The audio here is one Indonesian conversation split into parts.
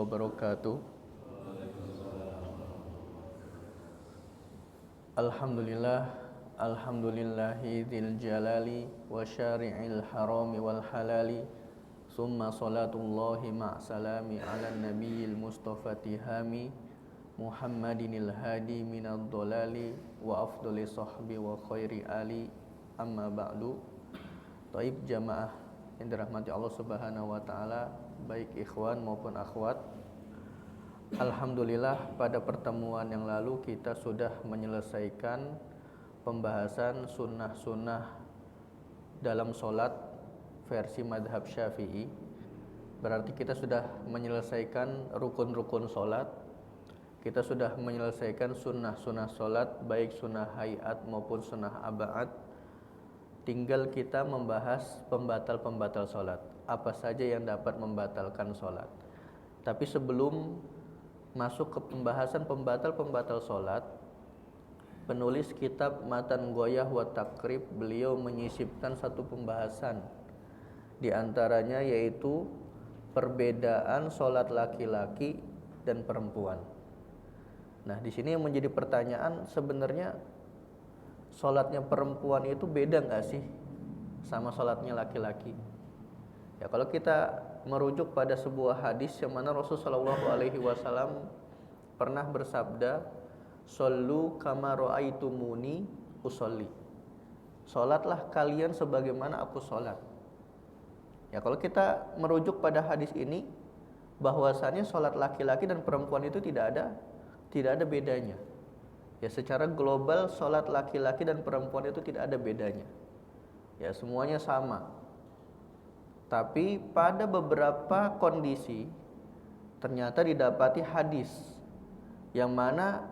wabarakatuh. Alhamdulillahi dzil jalali wa syari'il harami wal halali. Summa salatullahi ma'salami ala nabiyil mustafa tihami Muhammadinil hadi minad dolali wa afdali sahbi wa khairi ali. Amma ba'du. Taib jamaah yang dirahmati Allah Subhanahu wa taala, baik ikhwan maupun akhwat. Alhamdulillah, pada pertemuan yang lalu kita sudah menyelesaikan pembahasan sunnah-sunnah dalam sholat versi madhab Syafi'i. Berarti kita sudah menyelesaikan rukun-rukun sholat. Kita sudah menyelesaikan sunnah-sunnah sholat, baik sunnah hayat maupun sunnah aba'at. Tinggal kita membahas pembatal-pembatal sholat, apa saja yang dapat membatalkan sholat. Tapi sebelum masuk ke pembahasan pembatal-pembatal sholat, penulis kitab Matan Ghoyah wa Takrib, beliau menyisipkan satu pembahasan. Di antaranya yaitu perbedaan sholat laki-laki dan perempuan. Nah, di sini yang menjadi pertanyaan, sebenarnya sholatnya perempuan itu beda nggak sih sama sholatnya laki-laki? Ya, kalau kita merujuk pada sebuah hadis yang mana Rasulullah SAW pernah bersabda, "Shollu kama ra'aitumuni usolli." Sholatlah kalian sebagaimana aku sholat. Ya, kalau kita merujuk pada hadis ini, bahwasannya sholat laki-laki dan perempuan itu tidak ada bedanya. Ya, secara global sholat laki-laki dan perempuan itu tidak ada bedanya. Ya, semuanya sama. Tapi pada beberapa kondisi ternyata didapati hadis yang mana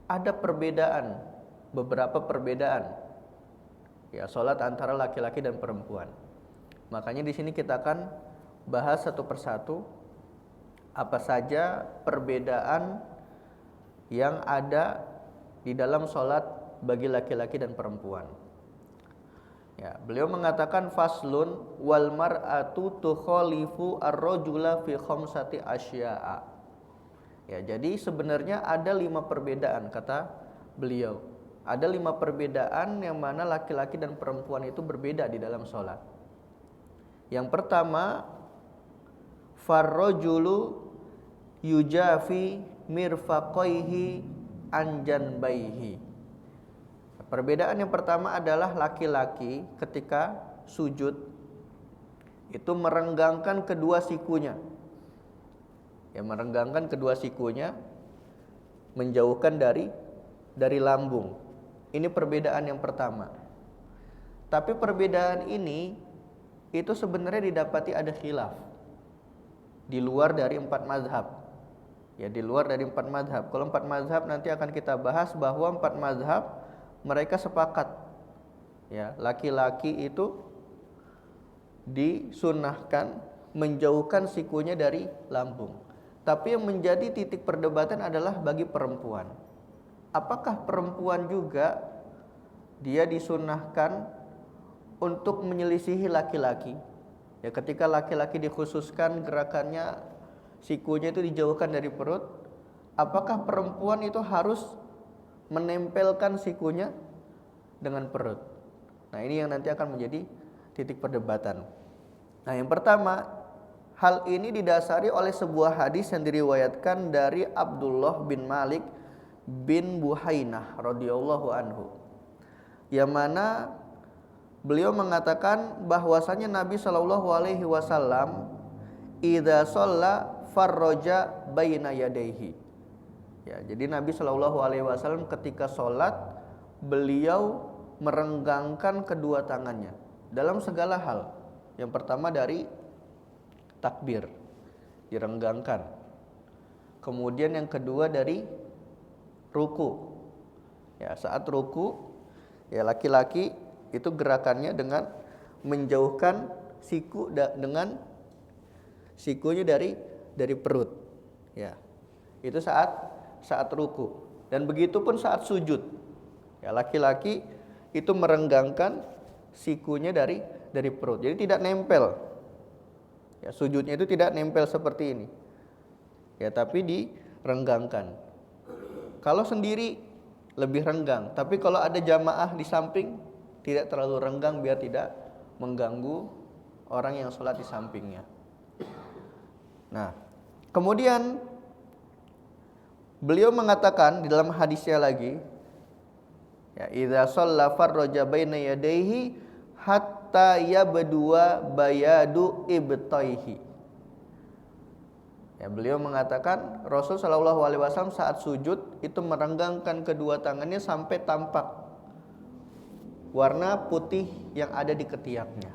ada perbedaan, beberapa perbedaan. Ya, sholat antara laki-laki dan perempuan. Makanya di sini kita akan bahas satu persatu apa saja perbedaan yang ada di dalam sholat bagi laki-laki dan perempuan. Ya, beliau mengatakan faslun wal mar'atu tukhalifu ar-rajula fi khamsati asya'a. Ya, jadi sebenarnya ada 5 perbedaan kata beliau. Ada 5 perbedaan yang mana laki-laki dan perempuan itu berbeda di dalam sholat. Yang pertama, farrajulu yujafi mirfaqaihi anjanbaihi. Perbedaan yang pertama adalah laki-laki ketika sujud itu merenggangkan kedua sikunya. Ya, merenggangkan kedua sikunya, menjauhkan dari lambung. Ini perbedaan yang pertama. Tapi perbedaan ini itu sebenarnya didapati ada khilaf di luar dari 4 mazhab. Ya, di luar dari 4 mazhab. Kalau 4 mazhab nanti akan kita bahas bahwa 4 mazhab mereka sepakat, ya, laki-laki itu disunnahkan menjauhkan sikunya dari lambung. Tapi yang menjadi titik perdebatan adalah bagi perempuan. Apakah perempuan juga dia disunnahkan untuk menyelisihi laki-laki? Ya, ketika laki-laki dikhususkan gerakannya sikunya itu dijauhkan dari perut, apakah perempuan itu harus menempelkan sikunya dengan perut? Nah, ini yang nanti akan menjadi titik perdebatan. Nah, yang pertama, hal ini didasari oleh sebuah hadis yang diriwayatkan dari Abdullah bin Malik bin Buhainah radhiyallahu anhu, yang mana beliau mengatakan bahwasanya Nabi SAW idza shalla farraja baina yadayhi. Ya, jadi Nabi SAW ketika sholat beliau merenggangkan kedua tangannya dalam segala hal. Yang pertama dari takbir direnggangkan. Kemudian yang kedua dari ruku. Ya, saat ruku, ya, laki-laki itu gerakannya dengan menjauhkan siku dengan sikunya dari perut. Ya, itu saat ruku. Dan begitu pun saat sujud. Ya, laki-laki itu merenggangkan sikunya dari perut. Jadi tidak nempel. Ya, sujudnya itu tidak nempel seperti ini. ya, tapi direnggangkan. Kalau sendiri lebih renggang, tapi kalau ada jamaah di samping tidak terlalu renggang biar tidak mengganggu orang yang sholat di sampingnya. Nah, kemudian beliau mengatakan di dalam hadisnya lagi, ya, idza shalla farraja baina yadayhi hatta yabdua bayadu ibtaihi. Ya, beliau mengatakan Rasul Shallallahu Alaihi Wasallam saat sujud itu merenggangkan kedua tangannya sampai tampak warna putih yang ada di ketiaknya.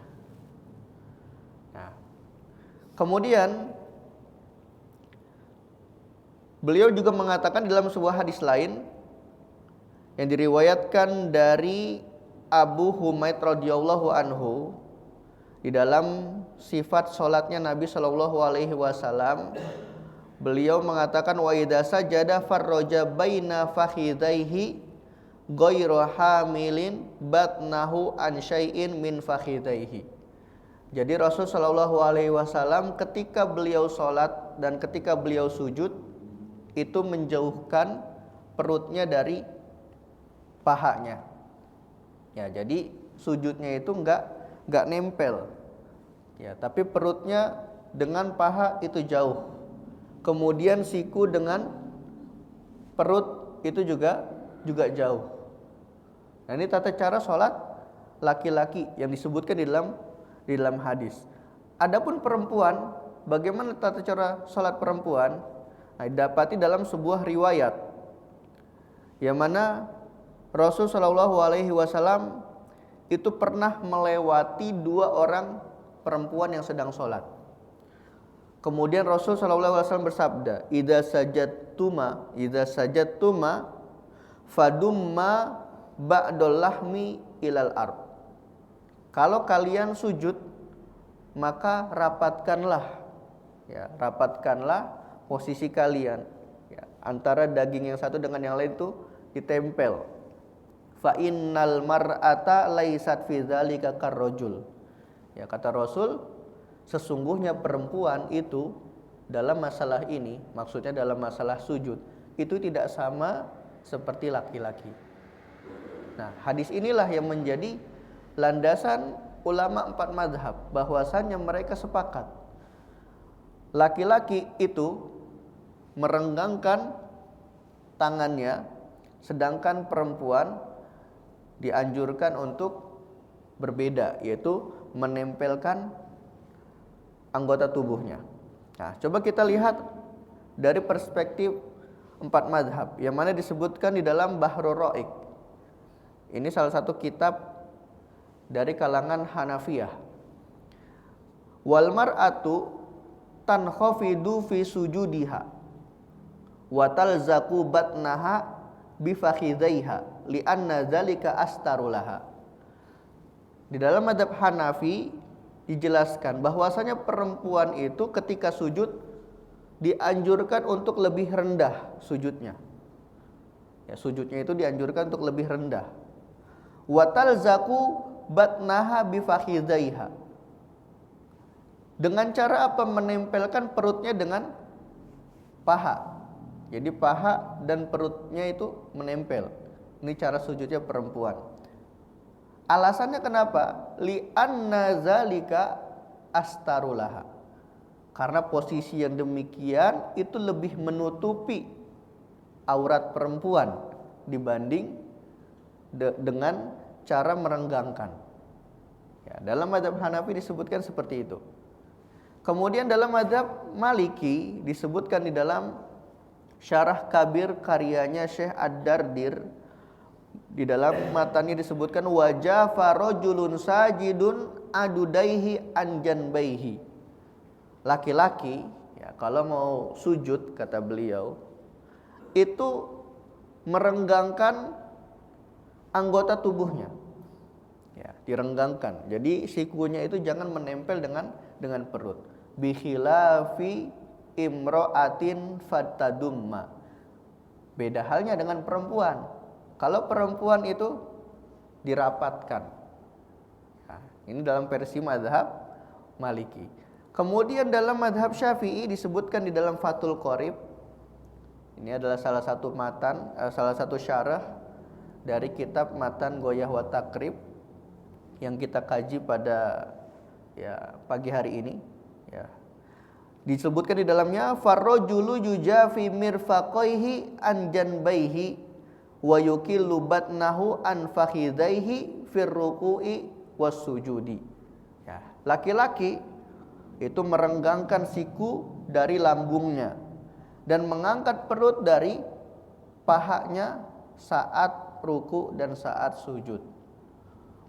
Nah, kemudian beliau juga mengatakan dalam sebuah hadis lain yang diriwayatkan dari Abu Humaid radhiyallahu anhu di dalam sifat sholatnya Nabi Shallallahu Alaihi Wasallam, beliau mengatakan wa idza sajada farraja baina fakhidaihi ghairu hamilin batnahu an syai'in min fakhidaihi. Jadi Rasul Shallallahu Alaihi Wasallam ketika beliau sholat dan ketika beliau sujud itu menjauhkan perutnya dari pahanya. Ya, jadi sujudnya itu enggak nempel. Ya, tapi perutnya dengan paha itu jauh. Kemudian siku dengan perut itu juga jauh. Nah, ini tata cara sholat laki-laki yang disebutkan di dalam hadis. Adapun perempuan, bagaimana tata cara sholat perempuan? Nah, didapati dalam sebuah riwayat yang mana Rasul Shallallahu Alaihi Wasallam itu pernah melewati 2 orang perempuan yang sedang sholat. Kemudian Rasul Shallallahu Alaihi Wasallam bersabda, idza sajadtuma fadumma ba'dal lahmi ilal ard. Kalau kalian sujud maka rapatkanlah posisi kalian, ya, antara daging yang satu dengan yang lain itu ditempel. Fa innal mar'ata laisat fi dzalika karrajul. Ya, kata Rasul, sesungguhnya perempuan itu dalam masalah ini, maksudnya dalam masalah sujud, itu tidak sama seperti laki-laki. Nah, hadis inilah yang menjadi landasan ulama 4 mazhab, bahwasannya mereka sepakat laki-laki itu merenggangkan tangannya, sedangkan perempuan dianjurkan untuk berbeda, yaitu menempelkan anggota tubuhnya. Nah, coba kita lihat dari perspektif 4 mazhab yang mana disebutkan di dalam Bahrul Ra'iq. Ini salah satu kitab dari kalangan Hanafiyah. Wal mar'atu tankhafidu fi sujudiha wa talzaqu batnaha bi fakhidaiha li'anna dzalika astarulaha. Di dalam mazhab Hanafi dijelaskan bahwasanya perempuan itu ketika sujud dianjurkan untuk lebih rendah sujudnya. Ya, sujudnya itu dianjurkan untuk lebih rendah. Wa talzaqu batnaha bi fakhidaiha. Dengan cara apa? Menempelkan perutnya dengan paha. Jadi paha dan perutnya itu menempel. Ini cara sujudnya perempuan. Alasannya kenapa? Li'anna zalika astarulaha. Karena posisi yang demikian itu lebih menutupi aurat perempuan dibanding dengan cara merenggangkan. Ya, dalam mazhab Hanafi disebutkan seperti itu. Kemudian dalam mazhab Maliki disebutkan di dalam Syarah Kabir karyanya Syekh Ad-Dardir, di dalam matanya disebutkan wajah farojulun sajidun adudaihi anjanbaihi. Laki-laki ya, kalau mau sujud kata beliau itu merenggangkan anggota tubuhnya. Ya, direnggangkan. Jadi sikunya itu jangan menempel dengan perut. Bi khilafi imra'atin fatadumma. Beda halnya dengan perempuan. Kalau perempuan itu dirapatkan. Ya, ini dalam versi mazhab Maliki. Kemudian dalam mazhab Syafi'i disebutkan di dalam Fathul Qorib Ini adalah salah satu syarah dari kitab Matan Ghoyah wa Takrib yang kita kaji pada pagi hari ini. Ya. Disebutkan di dalamnya farrajulu yujafi mirfaqaihi an janbaihi wa yukillu batnahu an fakhidaihi fir ruku'i was sujudi. Ya, laki-laki itu merenggangkan siku dari lambungnya dan mengangkat perut dari pahanya saat ruku dan saat sujud.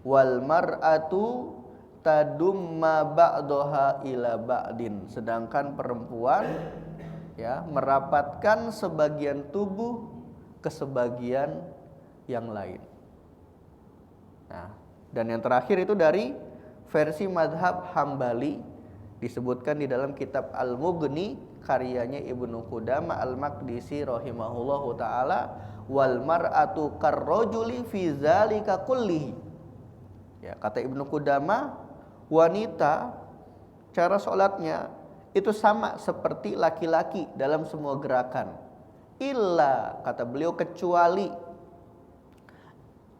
Wal mar'atu tadumma ba'daha ila ba'din. Sedangkan perempuan merapatkan sebagian tubuh ke sebagian yang lain. Nah, dan yang terakhir itu dari versi madhab Hambali, disebutkan di dalam kitab Al-Mughni karyanya Ibnu Qudamah Al-Maqdisi rahimahullahu taala, wal mar'atu karrajuli fi zalika kullihi. Ya, kata Ibnu Qudamah, wanita cara sholatnya itu sama seperti laki-laki dalam semua gerakan. Illa, kata beliau, kecuali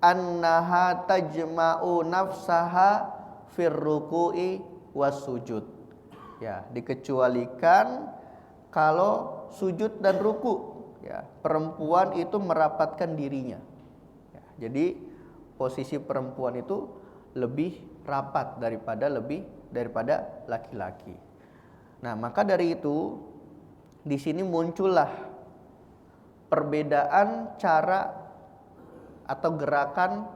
annaha tajma'u nafsaha fir ruku'i was sujud. Ya, dikecualikan kalau sujud dan ruku, ya, perempuan itu merapatkan dirinya. Ya, jadi posisi perempuan itu lebih rapat daripada laki-laki. Nah, maka dari itu di sini muncullah perbedaan cara atau gerakan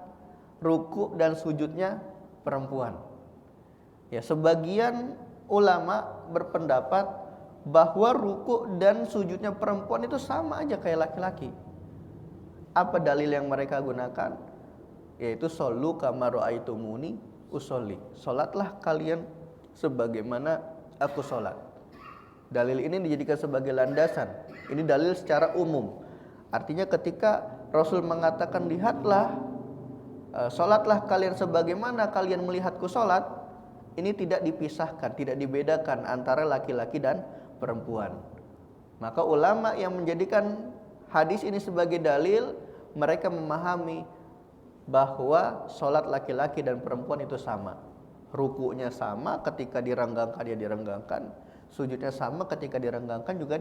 ruku dan sujudnya perempuan. Ya, sebagian ulama berpendapat bahwa ruku dan sujudnya perempuan itu sama aja kayak laki-laki. Apa dalil yang mereka gunakan? Yaitu shollu kama ra'aitumuni usolli. Salatlah kalian sebagaimana aku salat. Dalil ini dijadikan sebagai landasan. Ini dalil secara umum. Artinya ketika Rasul mengatakan lihatlah, salatlah kalian sebagaimana kalian melihatku salat, ini tidak dipisahkan, tidak dibedakan antara laki-laki dan perempuan. Maka ulama yang menjadikan hadis ini sebagai dalil, mereka memahami bahwa sholat laki-laki dan perempuan itu sama. Rukunya sama, ketika direnggangkan dia direnggangkan. Sujudnya sama, ketika direnggangkan juga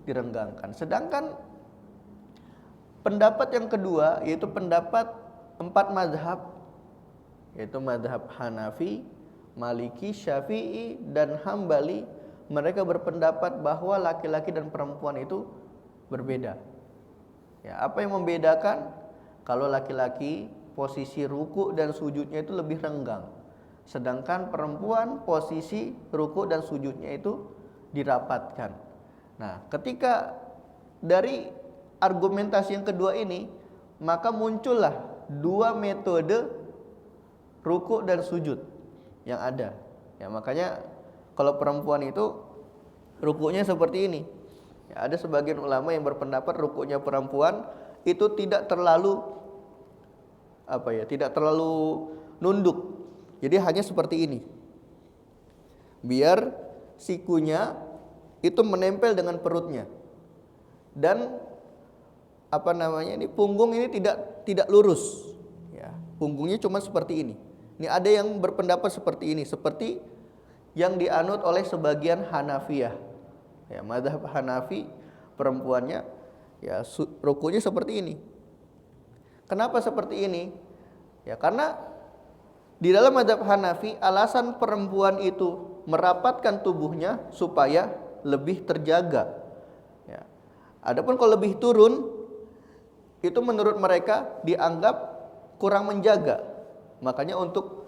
direnggangkan. Sedangkan pendapat yang kedua, yaitu pendapat 4 mazhab, yaitu mazhab Hanafi, Maliki, Syafi'i, dan Hambali, mereka berpendapat bahwa laki-laki dan perempuan itu berbeda. Ya, apa yang membedakan? Kalau laki-laki posisi ruku dan sujudnya itu lebih renggang, sedangkan perempuan posisi ruku dan sujudnya itu dirapatkan. Nah, ketika dari argumentasi yang kedua ini, maka muncullah 2 metode ruku dan sujud yang ada. Ya, makanya kalau perempuan itu rukunya seperti ini. Ya, ada sebagian ulama yang berpendapat rukunya perempuan itu tidak terlalu nunduk. Jadi hanya seperti ini. Biar sikunya itu menempel dengan perutnya. Dan punggung ini tidak lurus. Ya, punggungnya cuma seperti ini. Ini ada yang berpendapat seperti ini, seperti yang dianut oleh sebagian Hanafiyah. Ya, mazhab Hanafi perempuannya ya rukunya seperti ini. Kenapa seperti ini? Ya, karena di dalam mazhab Hanafi alasan perempuan itu merapatkan tubuhnya supaya lebih terjaga. Ya. Adapun kalau lebih turun, itu menurut mereka dianggap kurang menjaga. Makanya untuk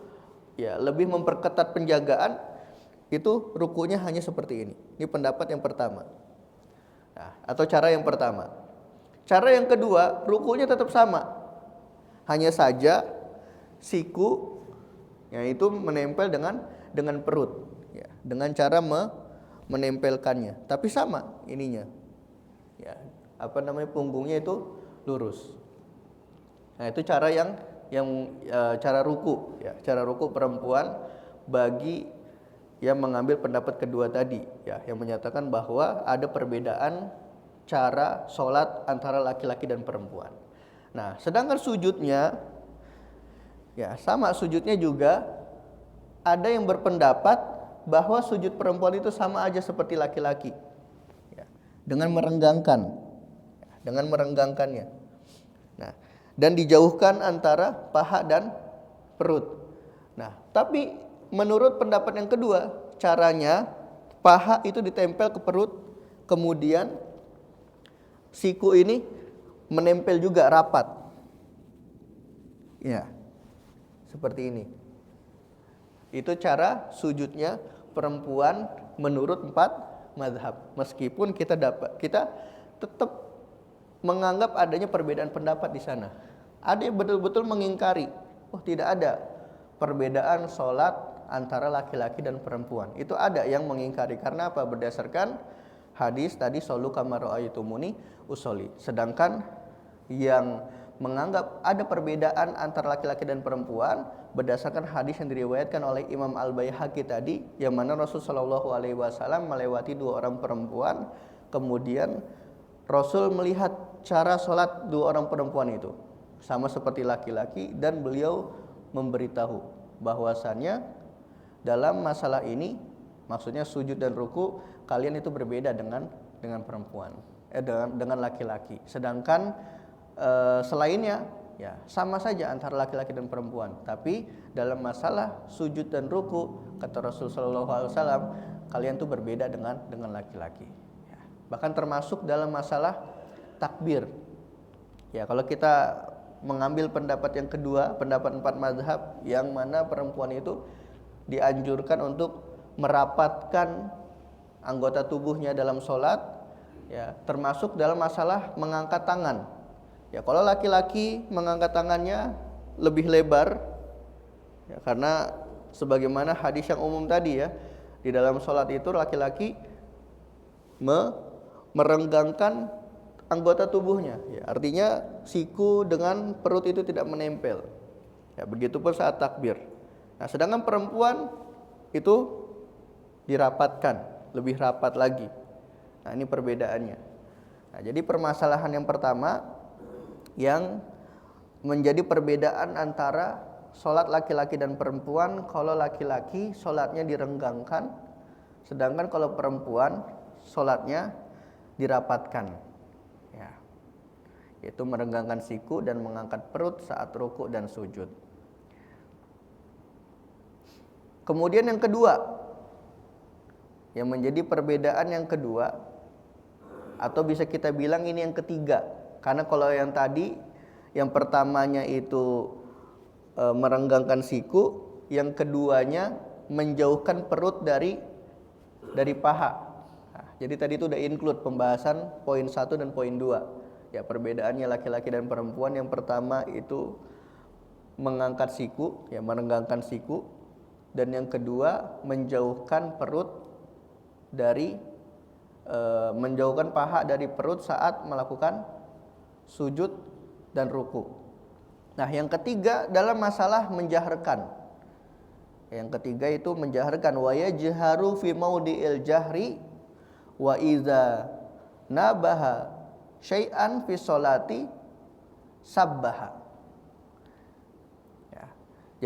lebih memperketat penjagaan, itu rukunya hanya seperti ini. Ini pendapat yang pertama. Nah, atau cara yang pertama. Cara yang kedua, rukunya tetap sama. Hanya saja siku itu menempel dengan perut, ya, dengan cara menempelkannya. Tapi sama ininya. Ya, punggungnya itu lurus. Nah, itu cara cara ruku, ya, cara ruku perempuan bagi yang mengambil pendapat kedua tadi, ya, yang menyatakan bahwa ada perbedaan cara sholat antara laki-laki dan perempuan. Nah, sedangkan sujudnya, ya sama sujudnya juga ada yang berpendapat bahwa sujud perempuan itu sama aja seperti laki-laki, ya, dengan merenggangkannya. Nah, dan dijauhkan antara paha dan perut. Nah, tapi menurut pendapat yang kedua, caranya paha itu ditempel ke perut, kemudian siku ini menempel juga rapat. Ya, seperti ini. Itu cara sujudnya perempuan menurut 4 mazhab. Meskipun kita tetap menganggap adanya perbedaan pendapat di sana. Ada yang betul-betul mengingkari, tidak ada perbedaan sholat antara laki-laki dan perempuan. Itu ada yang mengingkari. Karena apa? Berdasarkan hadis tadi, shollu kama ra'aitumuni usolli. Sedangkan yang menganggap ada perbedaan antara laki-laki dan perempuan berdasarkan hadis yang diriwayatkan oleh Imam Al-Baihaqi tadi, yang mana Rasulullah SAW melewati 2 orang perempuan, kemudian Rasul melihat cara sholat 2 orang perempuan itu sama seperti laki-laki, dan beliau memberitahu bahwasannya dalam masalah ini, maksudnya sujud dan ruku, kalian itu berbeda dengan perempuan, dengan laki-laki. Sedangkan selainnya ya sama saja antara laki-laki dan perempuan. Tapi dalam masalah sujud dan ruku, kata Rasulullah SAW, kalian tuh berbeda dengan laki-laki. Ya, bahkan termasuk dalam masalah takbir. Ya, kalau kita mengambil pendapat yang kedua, pendapat 4 mazhab, yang mana perempuan itu dianjurkan untuk merapatkan anggota tubuhnya dalam sholat, ya, termasuk dalam masalah mengangkat tangan. Ya, kalau laki-laki mengangkat tangannya lebih lebar, ya, karena sebagaimana hadis yang umum tadi, ya, di dalam sholat itu laki-laki merenggangkan anggota tubuhnya, ya, artinya siku dengan perut itu tidak menempel. Ya, begitupun saat takbir. Nah, sedangkan perempuan itu dirapatkan, lebih rapat lagi. Nah, ini perbedaannya. Nah, jadi permasalahan yang pertama yang menjadi perbedaan antara sholat laki-laki dan perempuan, kalau laki-laki sholatnya direnggangkan, sedangkan kalau perempuan sholatnya dirapatkan, ya, yaitu merenggangkan siku dan mengangkat perut saat ruku dan sujud. Kemudian yang kedua, yang menjadi perbedaan yang kedua, atau bisa kita bilang ini yang ketiga, karena kalau yang tadi, yang pertamanya itu merenggangkan siku, yang keduanya menjauhkan perut dari paha. Nah, jadi tadi itu udah include pembahasan poin 1 dan poin 2. Ya, perbedaannya laki-laki dan perempuan, yang pertama itu mengangkat siku, ya, merenggangkan siku, dan yang kedua menjauhkan perut dari menjauhkan paha dari perut saat melakukan sujud dan ruku. Nah, yang ketiga dalam masalah menjaharkan. Yang ketiga itu menjaharkan, wa yajharu fi maudhi'il jahri wa idza nabaha syai'an fi sholati sabbaha. Ya.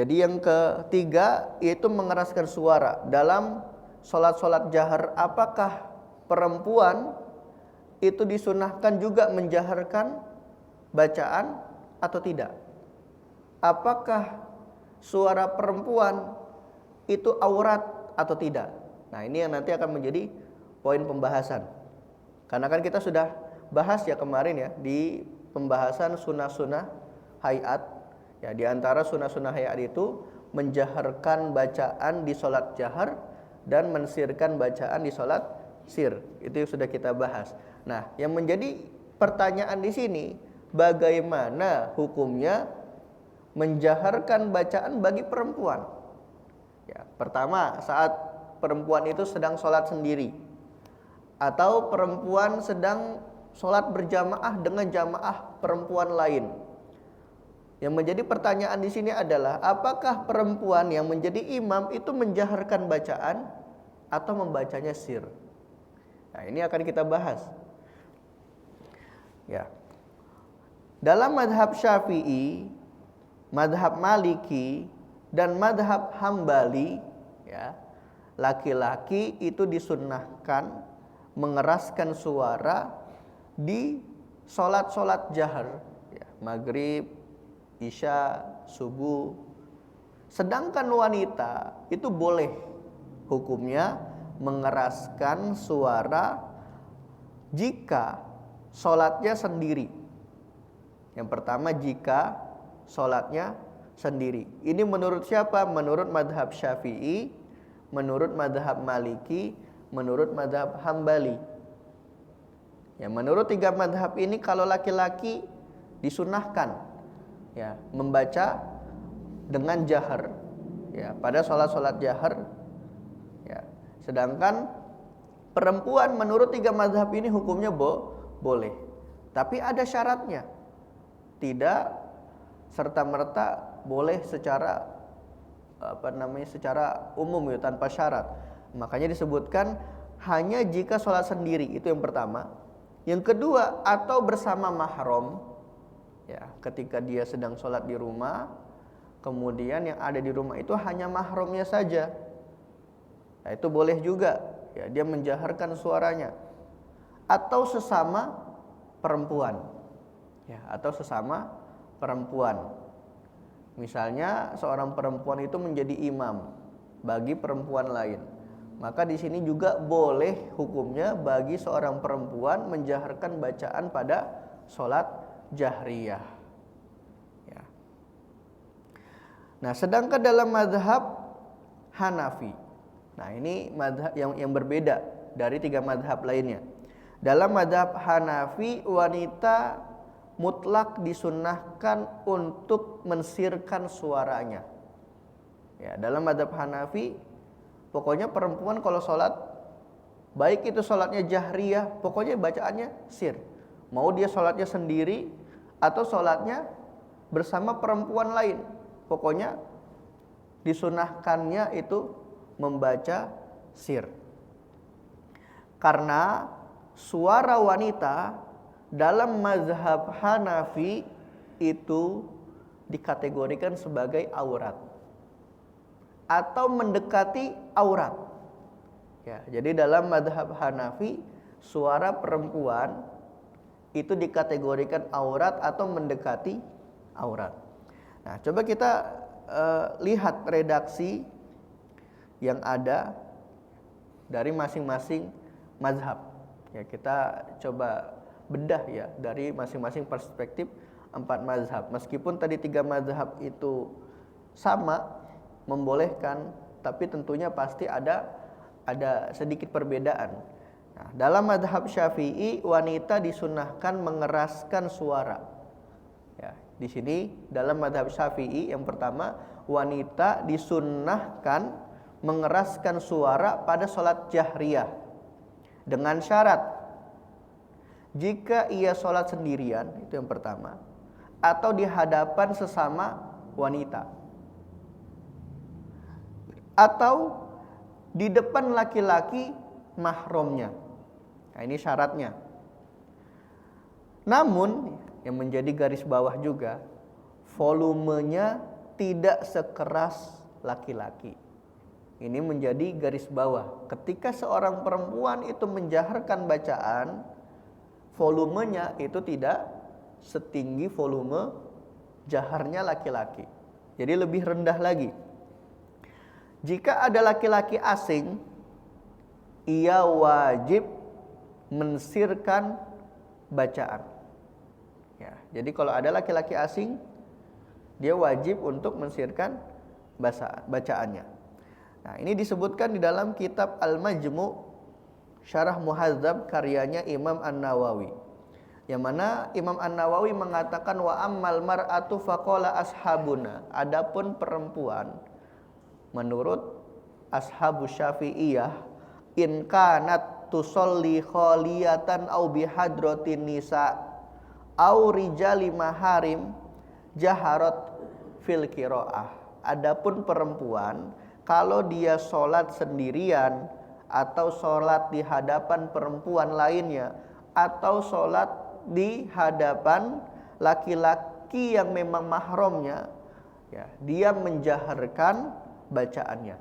Jadi yang ketiga itu mengeraskan suara dalam sholat-sholat jahar. Apakah perempuan itu disunahkan juga menjaharkan bacaan atau tidak? Apakah suara perempuan itu aurat atau tidak? Nah, ini yang nanti akan menjadi poin pembahasan. Karena kan kita sudah bahas ya kemarin, ya, di pembahasan sunnah-sunnah hayat. Ya, di antara sunnah-sunnah hayat itu menjaharkan bacaan di sholat jahar dan mensirkan bacaan di sholat sir. Itu sudah kita bahas. Nah, yang menjadi pertanyaan di sini, bagaimana hukumnya menjaharkan bacaan bagi perempuan? Ya, pertama, saat perempuan itu sedang sholat sendiri, atau perempuan sedang sholat berjamaah dengan jamaah perempuan lain. Yang menjadi pertanyaan di sini adalah, apakah perempuan yang menjadi imam itu menjaharkan bacaan atau membacanya sir? Nah, ini akan kita bahas. Ya. Dalam madhab Syafi'i, madhab Maliki, dan madhab Hambali, ya, laki-laki itu disunnahkan mengeraskan suara di sholat-sholat jahar, ya, maghrib, isya, subuh. Sedangkan wanita itu boleh hukumnya mengeraskan suara jika sholatnya sendiri. Yang pertama, jika sholatnya sendiri. Ini menurut siapa? Menurut madhab Syafi'i, menurut madhab Maliki, menurut madhab Hambali. Ya, menurut tiga madhab ini kalau laki-laki disunahkan, ya, membaca dengan jahar, ya, pada sholat-sholat jahar, ya. Sedangkan perempuan menurut tiga madhab ini hukumnya boleh, tapi ada syaratnya. Tidak serta-merta boleh secara secara umum, ya, tanpa syarat. Makanya disebutkan hanya jika sholat sendiri, itu yang pertama. Yang kedua, atau bersama mahram, ya, ketika dia sedang sholat di rumah, kemudian yang ada di rumah itu hanya mahramnya saja, nah, itu boleh juga, ya, dia menjaharkan suaranya. Atau sesama perempuan, ya, atau sesama perempuan. Misalnya seorang perempuan itu menjadi imam bagi perempuan lain, maka di sini juga boleh hukumnya bagi seorang perempuan menjaharkan bacaan pada sholat jahriyah. Ya. Nah, sedangkan dalam mazhab Hanafi, nah ini mazhab yang berbeda dari tiga mazhab lainnya. Dalam mazhab Hanafi, wanita mutlak disunnahkan untuk mensirkan suaranya. Ya, dalam mazhab Hanafi, pokoknya perempuan kalau sholat, baik itu sholatnya jahriyah, pokoknya bacaannya sir. Mau dia sholatnya sendiri atau sholatnya bersama perempuan lain, pokoknya disunahkannya itu membaca sir. Karena suara wanita dalam mazhab Hanafi itu dikategorikan sebagai aurat atau mendekati aurat. Ya, jadi dalam mazhab Hanafi, suara perempuan itu dikategorikan aurat atau mendekati aurat. Nah, coba kita lihat redaksi yang ada dari masing-masing mazhab. Ya, kita coba bedah, ya, dari masing-masing perspektif empat mazhab. Meskipun tadi tiga mazhab itu sama membolehkan, tapi tentunya pasti ada sedikit perbedaan. Nah, dalam mazhab Syafi'i, wanita disunahkan mengeraskan suara. Ya, di sini dalam mazhab Syafi'i yang pertama, wanita disunahkan mengeraskan suara pada sholat jahriyah dengan syarat jika ia sholat sendirian, itu yang pertama, atau di hadapan sesama wanita, atau di depan laki-laki mahramnya. Nah, ini syaratnya. Namun yang menjadi garis bawah juga, volumenya tidak sekeras laki-laki. Ini menjadi garis bawah. Ketika seorang perempuan itu menjaharkan bacaan, volumenya itu tidak setinggi volume jaharnya laki-laki. Jadi lebih rendah lagi. Jika ada laki-laki asing, ia wajib mensirkan bacaan. Ya, jadi kalau ada laki-laki asing, dia wajib untuk mensirkan bacaannya. Nah, ini disebutkan di dalam kitab Al-Majmu' Syarah Muhadzab karyanya Imam An-Nawawi. Yang mana Imam An-Nawawi mengatakan wa ammal mar'atu faqala ashabuna. Adapun perempuan menurut ashabu Syafi'iyah, in kanat tusolli khaliyatan au bihadratin nisa au rijali maharim jaharat fil qiraah. Adapun perempuan kalau dia sholat sendirian atau sholat di hadapan perempuan lainnya atau sholat di hadapan laki-laki yang memang mahramnya, ya, dia menjaharkan bacaannya.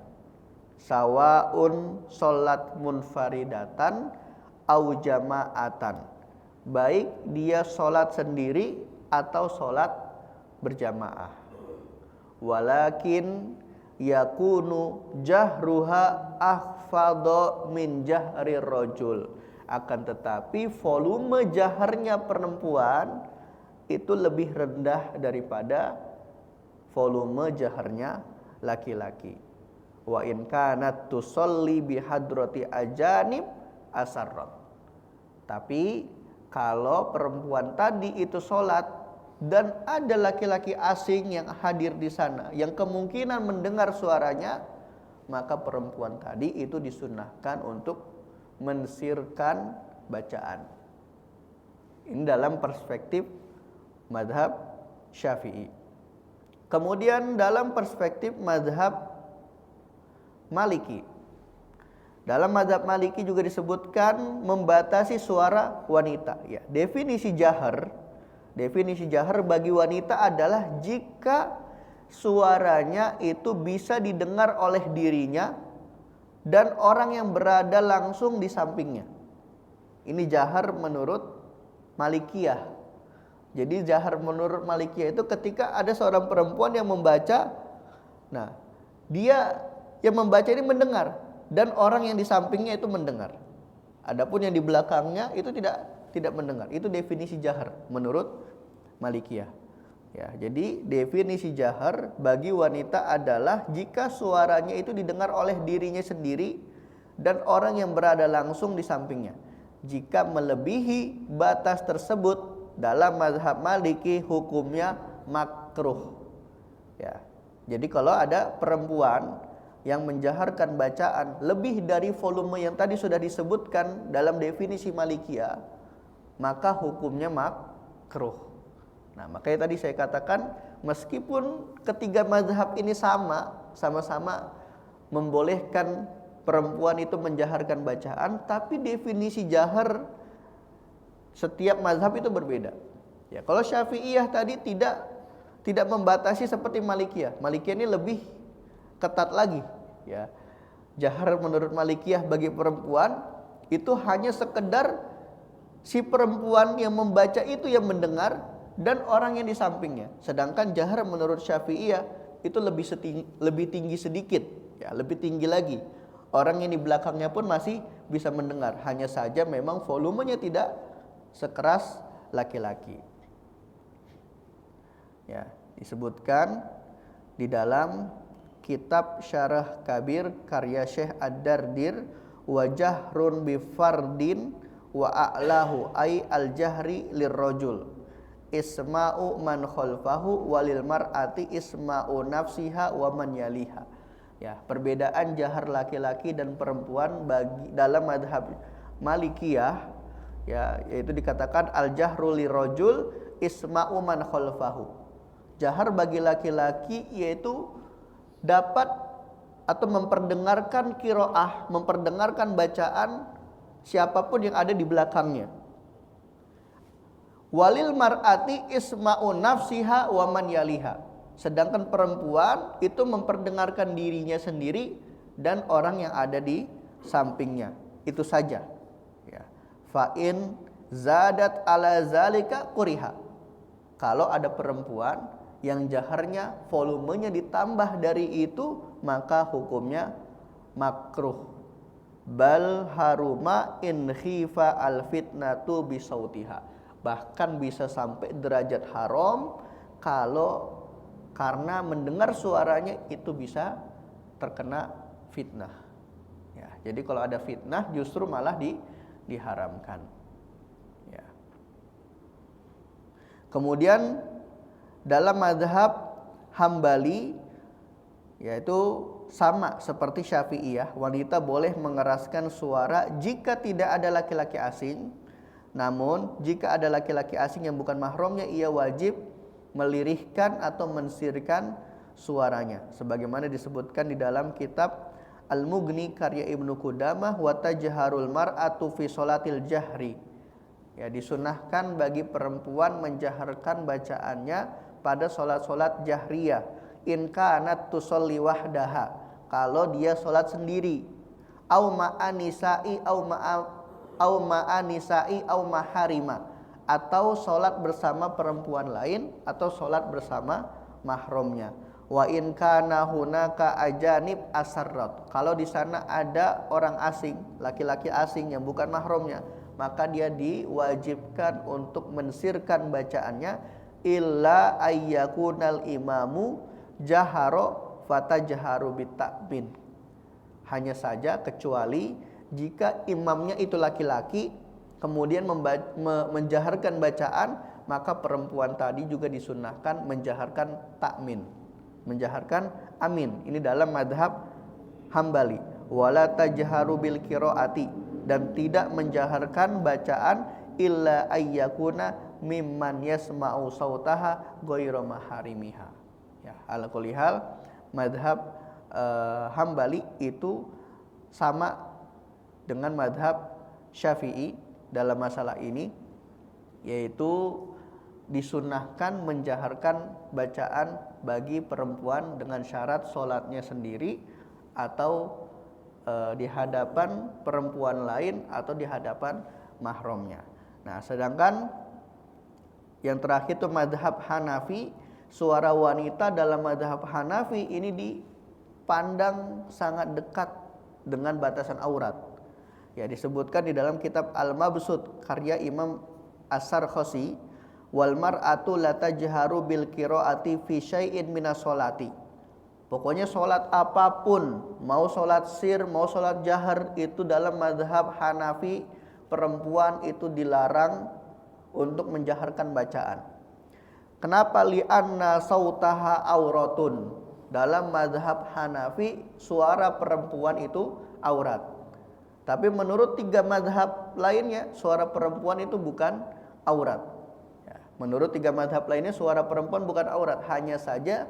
Sawaun sholat munfaridatan au jama'atan, baik dia sholat sendiri atau sholat berjamaah. Walakin yakunu jahruha ahfadha min jahri rajul, akan tetapi volume jaharnya perempuan itu lebih rendah daripada volume jaharnya laki-laki. Wa in kanat tusolli bihadrati ajanib asarrat, tapi kalau perempuan tadi itu sholat dan ada laki-laki asing yang hadir di sana yang kemungkinan mendengar suaranya, maka perempuan tadi itu disunnahkan untuk mensirkan bacaan. Ini dalam perspektif mazhab Syafi'i. Kemudian dalam perspektif mazhab Maliki, dalam mazhab Maliki juga disebutkan membatasi suara wanita. Ya, definisi jahar bagi wanita adalah jika suaranya itu bisa didengar oleh dirinya dan orang yang berada langsung di sampingnya. Ini jahar menurut Malikiyah. Jadi jahar menurut Malikiyah itu ketika ada seorang perempuan yang membaca, nah dia yang membaca ini mendengar dan orang yang di sampingnya itu mendengar. Adapun yang di belakangnya itu tidak mendengar. Itu definisi jahar menurut Malikiyah. Ya, jadi definisi jahar bagi wanita adalah jika suaranya itu didengar oleh dirinya sendiri dan orang yang berada langsung di sampingnya. Jika melebihi batas tersebut dalam mazhab Maliki hukumnya makruh. Ya. Jadi kalau ada perempuan yang menjaharkan bacaan lebih dari volume yang tadi sudah disebutkan dalam definisi Malikiyah, maka hukumnya makruh. Nah, makanya tadi saya katakan meskipun ketiga mazhab ini sama-sama membolehkan perempuan itu menjaharkan bacaan, tapi definisi jahar setiap mazhab itu berbeda. Ya, kalau Syafi'iyah tadi tidak membatasi seperti Malikiyah. Malikiyah ini lebih ketat lagi, ya. Jahar menurut Malikiyah bagi perempuan itu hanya sekedar si perempuan yang membaca itu yang mendengar dan orang yang di sampingnya. Sedangkan jahar menurut Syafi'iyah itu lebih tinggi sedikit, ya, lebih tinggi lagi. Orang yang di belakangnya pun masih bisa mendengar, hanya saja memang volumenya tidak sekeras laki-laki. Ya, disebutkan di dalam kitab Syarah Kabir karya Syekh Ad-Dardir, wa jahrun bi fardin wa a'lahu ay al-jahri lirrajul isma'u man khalfahu walil mar'ati isma'u nafsiha wa man yaliha. Ya, perbedaan jahar laki-laki dan perempuan bagi dalam mazhab Malikiyah, ya, yaitu dikatakan al-jahru lirrajul isma'u man khalfahu. Jahar bagi laki-laki yaitu dapat atau memperdengarkan qiraah, memperdengarkan bacaan siapapun yang ada di belakangnya. Walil mar'ati isma'u nafsiha wa man yaliha. Sedangkan perempuan itu memperdengarkan dirinya sendiri dan orang yang ada di sampingnya. Itu saja. Ya. Fa'in zadat ala zalika kuriha. Kalau ada perempuan yang jaharnya volumenya ditambah dari itu, maka hukumnya makruh. Bal haruma in khifa al fitnatu bi sautiha. Bahkan bisa sampai derajat haram kalau karena mendengar suaranya itu bisa terkena fitnah. Ya, jadi kalau ada fitnah justru malah diharamkan. Ya. Kemudian dalam mazhab Hambali yaitu sama seperti Syafi'iyah, wanita boleh mengeraskan suara jika tidak ada laki-laki asing. Namun jika ada laki-laki asing yang bukan mahramnya, ia wajib melirihkan atau mensirkan suaranya, sebagaimana disebutkan di dalam kitab Al-Mughni karya Ibnu Qudamah, wa tajharul mar'atu fi sholatil jahri Ya, disunahkan bagi perempuan menjaharkan bacaannya pada sholat-sholat jahriyah. In kanat tusolli wahdaha, kalau dia sholat sendiri. Au ma'anisai au maharima, atau sholat bersama perempuan lain, atau sholat bersama mahramnya. Wa in kana hunaka ajanib asarrat, kalau di sana ada orang asing, laki-laki asing yang bukan mahramnya, maka dia diwajibkan untuk mensirkan bacaannya. Illa ayyakunal imamu jaharo fatajharu bitakbin, hanya saja kecuali jika imamnya itu laki-laki kemudian menjaharkan bacaan, maka perempuan tadi juga disunahkan menjaharkan takmin, menjaharkan amin. Ini dalam madhab Hambali. Wala tajharu bil qiraati, dan tidak menjaharkan bacaan illa ayyakuna mimman yasma'u sautaha ghairu maharimiha. Ya, ala kulli hal madhab Hambali itu sama dengan madhab Syafi'i dalam masalah ini, yaitu disunahkan menjaharkan bacaan bagi perempuan dengan syarat sholatnya sendiri atau di hadapan perempuan lain atau di hadapan mahramnya. Nah, sedangkan yang terakhir itu madhab Hanafi, suara wanita dalam madhab Hanafi ini dipandang sangat dekat dengan batasan aurat. Ya, disebutkan di dalam kitab Al-Mabsut karya Imam As-Sarkhasi, wal mar'atu la tajharu bil qiraati fi syai'in minas sholati. Pokoknya sholat apapun, mau sholat sir, mau sholat jahar, itu dalam madhab Hanafi perempuan itu dilarang untuk menjaharkan bacaan. Kenapa? Li'anna sautaha auratun. Dalam madhab Hanafi suara perempuan itu aurat. Tapi menurut 3 madhab lainnya suara perempuan itu bukan aurat. Ya, menurut 3 madhab lainnya suara perempuan bukan aurat. Hanya saja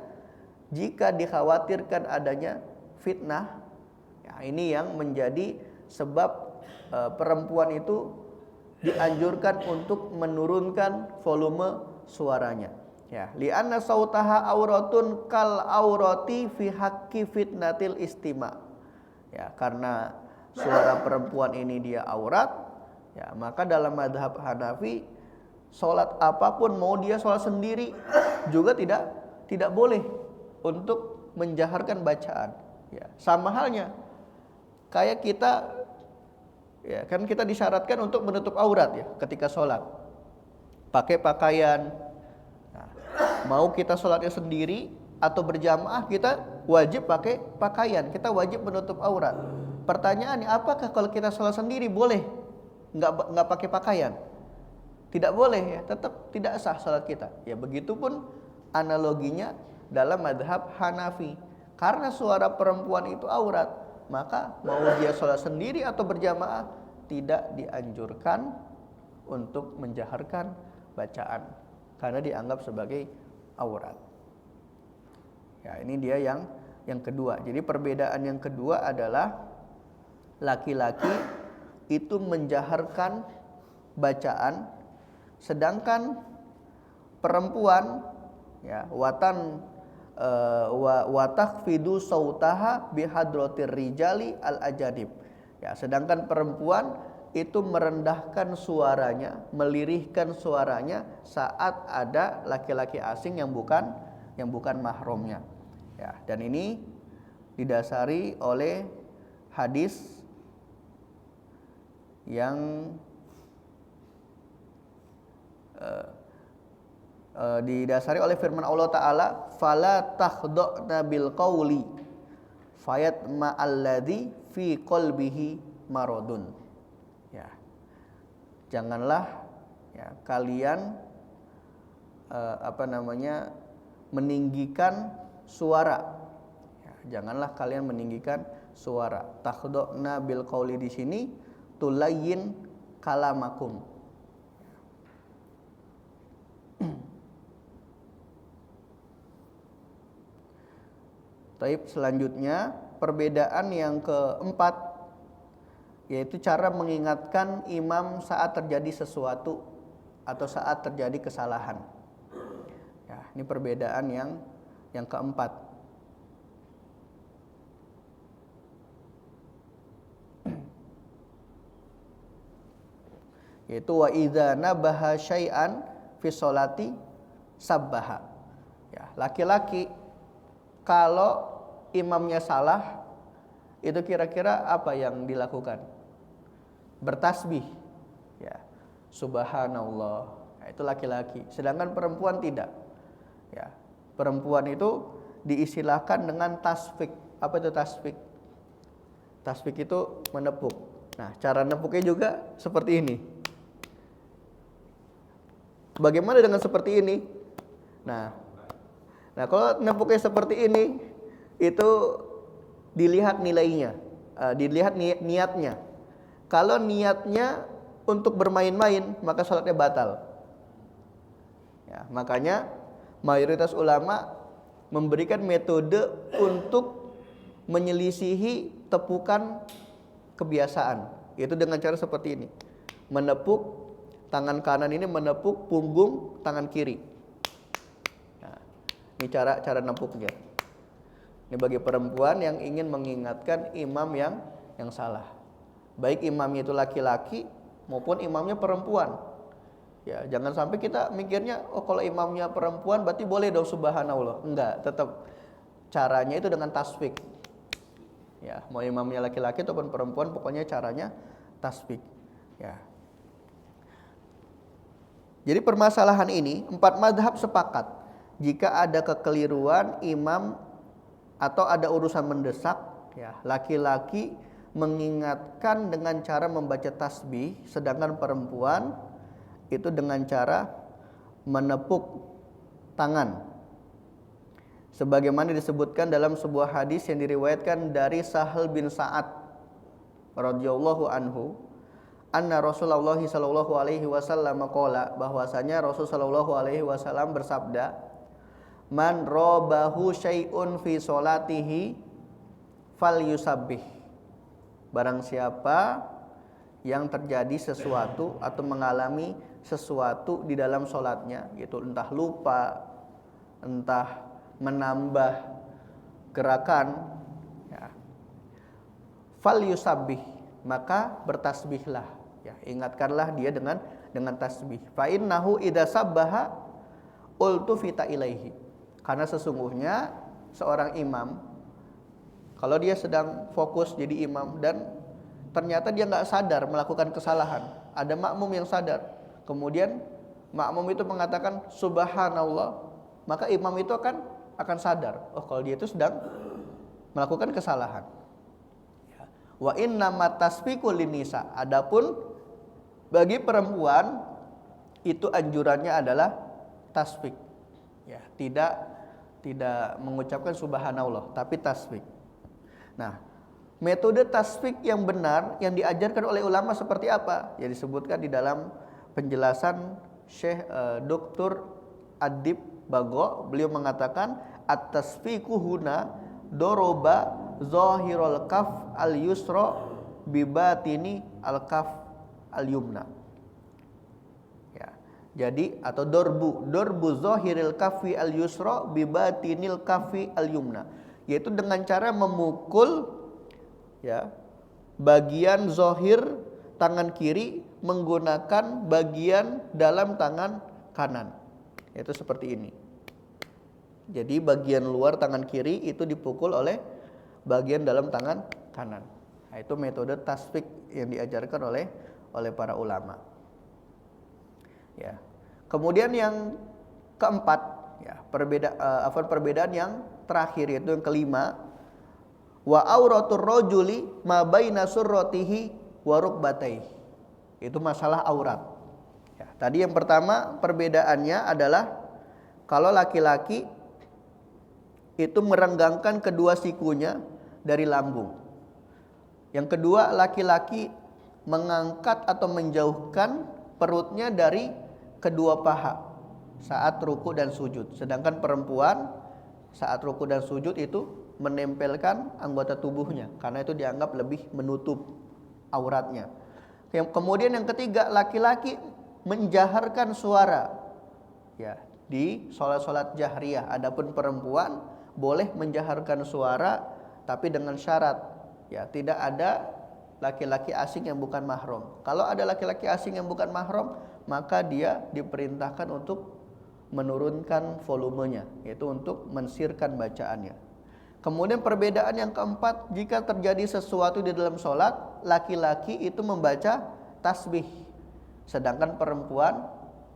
jika dikhawatirkan adanya fitnah, ya ini yang menjadi sebab perempuan itu dianjurkan untuk menurunkan volume suaranya. Ya, li'anna sautaha auratun kal aurati fi haqqi fitnatil istima'. Ya, karena suara perempuan ini dia aurat, ya maka dalam madhab Hanafi sholat apapun, mau dia sholat sendiri juga tidak boleh untuk menjaharkan bacaan. Ya, sama halnya kayak kita, ya kan kita disyaratkan untuk menutup aurat ya ketika sholat, pakai pakaian. Nah, mau kita sholatnya sendiri atau berjamaah, kita wajib pakai pakaian, kita wajib menutup aurat. Pertanyaannya, apakah kalau kita sholat sendiri boleh nggak pakai pakaian? Tidak boleh ya, tetap tidak sah sholat kita. Ya begitupun analoginya dalam madhab Hanafi. Karena suara perempuan itu aurat, maka mau dia sholat sendiri atau berjamaah tidak dianjurkan untuk menjaharkan bacaan karena dianggap sebagai aurat. Ya, ini dia yang kedua. Jadi perbedaan yang kedua adalah laki-laki itu menjaharkan bacaan, sedangkan perempuan ya watakfidu sautaha bihadratir rijali al ajanib. Ya, sedangkan perempuan itu merendahkan suaranya, melirihkan suaranya saat ada laki-laki asing yang bukan mahramnya. Ya, dan ini didasari oleh hadis yang didasari oleh firman Allah Ta'ala, fala takhda'na bil qawli fayatma alladhi fi qalbihi maradun. Ya, janganlah ya kalian meninggikan suara. Ya, janganlah kalian meninggikan suara. Takhda'na bil qawli di sini tulayyin kalamakum. Taib, selanjutnya perbedaan yang keempat yaitu cara mengingatkan imam saat terjadi sesuatu atau saat terjadi kesalahan. Ya, ini perbedaan yang keempat. Yaitu wa idza nabaha syai'an fi sholati sabbaha. Ya, laki-laki kalau imamnya salah itu kira-kira apa yang dilakukan? Bertasbih. Ya. Subhanallah. Ya, itu laki-laki. Sedangkan perempuan tidak. Ya. Perempuan itu diistilahkan dengan tasfik. Apa itu tasfik? Tasfik itu menepuk. Nah, cara nepuknya juga seperti ini. Bagaimana dengan seperti ini? Nah, kalau nepuknya seperti ini, itu dilihat nilainya, dilihat niatnya. Kalau niatnya untuk bermain-main, maka salatnya batal. Ya, makanya mayoritas ulama memberikan metode untuk menyelisihi tepukan kebiasaan, yaitu dengan cara seperti ini. Menepuk tangan kanan ini menepuk punggung tangan kiri. Nah, ini cara nepuknya. Ini bagi perempuan yang ingin mengingatkan imam yang salah. Baik imamnya itu laki-laki maupun imamnya perempuan. Ya, jangan sampai kita mikirnya, oh kalau imamnya perempuan berarti boleh dong subhanallah. Enggak, tetap caranya itu dengan tasfik. Ya, mau imamnya laki-laki ataupun perempuan, pokoknya caranya tasfik. Ya. Jadi permasalahan ini 4 mazhab sepakat jika ada kekeliruan imam atau ada urusan mendesak, ya, laki-laki mengingatkan dengan cara membaca tasbih, sedangkan perempuan itu dengan cara menepuk tangan. Sebagaimana disebutkan dalam sebuah hadis yang diriwayatkan dari Sahal bin Sa'ad radhiyallahu anhu, anna Rasulullah sallallahu alaihi wasallam qala, bahwasanya Rasul sallallahu alaihi wasallam bersabda, man rabahu syai'un fi sholatihi falyusabbih. Barang siapa yang terjadi sesuatu atau mengalami sesuatu di dalam sholatnya, yaitu entah lupa, entah menambah gerakan, ya, falyusabbih, maka bertasbihlah. Ya, ingatkanlah dia dengan tasbih. Fa innahu idza sabbaha ultufita ilaihi. Karena sesungguhnya seorang imam, kalau dia sedang fokus jadi imam dan ternyata dia nggak sadar melakukan kesalahan, ada makmum yang sadar, kemudian makmum itu mengatakan subhanallah, maka imam itu akan sadar, oh kalau dia itu sedang melakukan kesalahan. Wa inna matasfiqul linisa. Adapun bagi perempuan itu anjurannya adalah tasfik. Ya, tidak mengucapkan subhanallah, tapi tasfik. Nah, metode tasfik yang benar yang diajarkan oleh ulama seperti apa? Yang disebutkan di dalam penjelasan Syekh Dr. Adib Bago, beliau mengatakan at-tasfiqu huna doroba zahirul kaf al-yusra bibatini al-kaf al-yumna. Ya. Jadi atau dorbu zahiril kafi al-yusra bibatinil kafi al-yumna, yaitu dengan cara memukul, ya, bagian zahir tangan kiri menggunakan bagian dalam tangan kanan. Yaitu seperti ini. Jadi bagian luar tangan kiri itu dipukul oleh bagian dalam tangan kanan. Nah, itu metode tasfik yang diajarkan oleh para ulama. Ya. Kemudian yang keempat, ya, perbedaan yang terakhir, yaitu yang kelima, wa auratur rajuli ma baina surratihi wa rukbatayhi. Itu masalah aurat. Ya, tadi yang pertama perbedaannya adalah kalau laki-laki itu merenggangkan kedua sikunya dari lambung. Yang kedua, laki-laki mengangkat atau menjauhkan perutnya dari kedua paha saat ruku dan sujud. Sedangkan perempuan saat ruku dan sujud itu menempelkan anggota tubuhnya, karena itu dianggap lebih menutup. auratnya. Kemudian yang ketiga, laki-laki menjaharkan suara ya di sholat-sholat jahriyah. Adapun perempuan boleh menjaharkan suara tapi dengan syarat ya tidak ada laki-laki asing yang bukan mahram. Kalau ada laki-laki asing yang bukan mahram, maka dia diperintahkan untuk menurunkan volumenya, yaitu untuk mensirkan bacaannya. Kemudian perbedaan yang keempat, jika terjadi sesuatu di dalam sholat, laki-laki itu membaca tasbih, sedangkan perempuan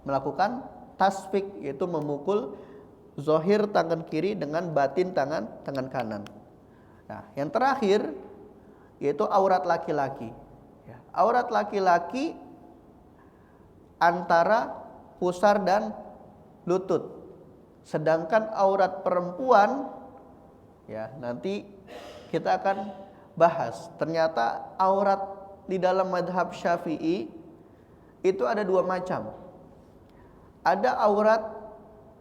melakukan tasfik, yaitu memukul zohir tangan kiri dengan batin tangan kanan. Nah, yang terakhir yaitu aurat laki-laki. Aurat laki-laki antara pusar dan lutut, sedangkan aurat perempuan ya nanti kita akan bahas. Ternyata aurat di dalam mazhab Syafi'i itu ada dua macam. Ada aurat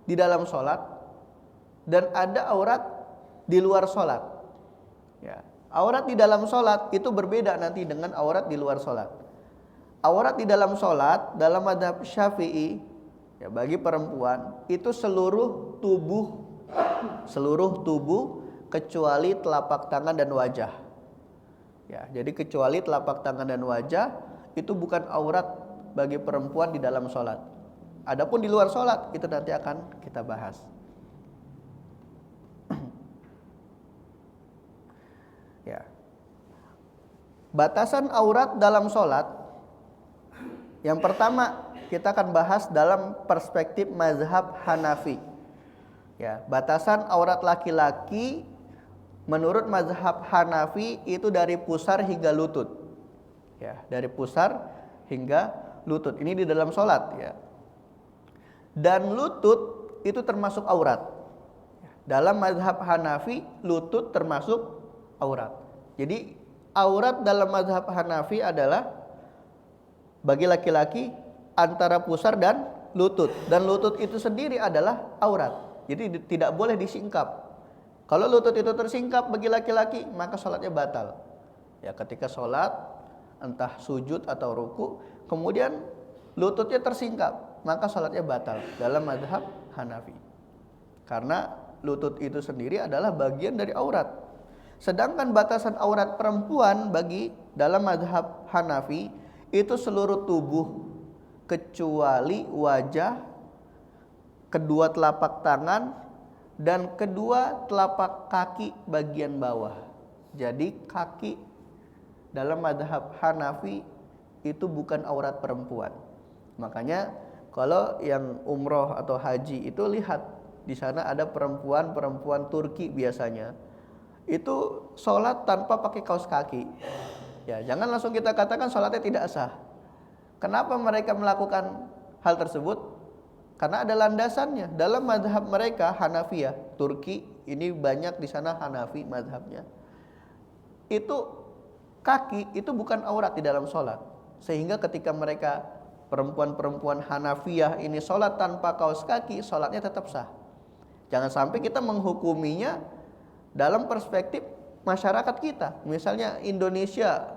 di dalam sholat dan ada aurat di luar sholat. Ya, aurat di dalam sholat itu berbeda nanti dengan aurat di luar sholat. Aurat di dalam sholat dalam mazhab Syafi'i ya bagi perempuan itu seluruh tubuh kecuali telapak tangan dan wajah. Ya, jadi kecuali telapak tangan dan wajah itu bukan aurat bagi perempuan di dalam sholat. Adapun di luar sholat itu nanti akan kita bahas. Ya, batasan aurat dalam sholat. Yang pertama kita akan bahas dalam perspektif mazhab Hanafi. Ya, batasan aurat laki-laki menurut mazhab Hanafi itu dari pusar hingga lutut. Ya, dari pusar hingga lutut. Ini di dalam sholat ya. Dan lutut itu termasuk aurat. Dalam mazhab Hanafi lutut termasuk aurat. Jadi aurat dalam mazhab Hanafi adalah bagi laki-laki antara pusar dan lutut. Dan lutut itu sendiri adalah aurat. Jadi tidak boleh disingkap. Kalau lutut itu tersingkap bagi laki-laki, maka sholatnya batal. Ya, ketika sholat, entah sujud atau ruku, kemudian lututnya tersingkap, maka sholatnya batal dalam mazhab Hanafi. Karena lutut itu sendiri adalah bagian dari aurat. Sedangkan batasan aurat perempuan bagi dalam mazhab Hanafi itu seluruh tubuh kecuali wajah, kedua telapak tangan, dan kedua telapak kaki bagian bawah. Jadi kaki dalam mazhab Hanafi itu bukan aurat perempuan. Makanya kalau yang umroh atau haji itu lihat di sana ada perempuan Turki biasanya. Itu sholat tanpa pakai kaos kaki. Ya, jangan langsung kita katakan sholatnya tidak sah. Kenapa mereka melakukan hal tersebut? Karena ada landasannya. Dalam mazhab mereka Hanafiyah, Turki ini banyak di sana Hanafi mazhabnya. Itu kaki itu bukan aurat di dalam sholat. Sehingga ketika mereka perempuan-perempuan Hanafiyah ini sholat tanpa kaos kaki, sholatnya tetap sah. Jangan sampai kita menghukuminya dalam perspektif masyarakat kita. Misalnya Indonesia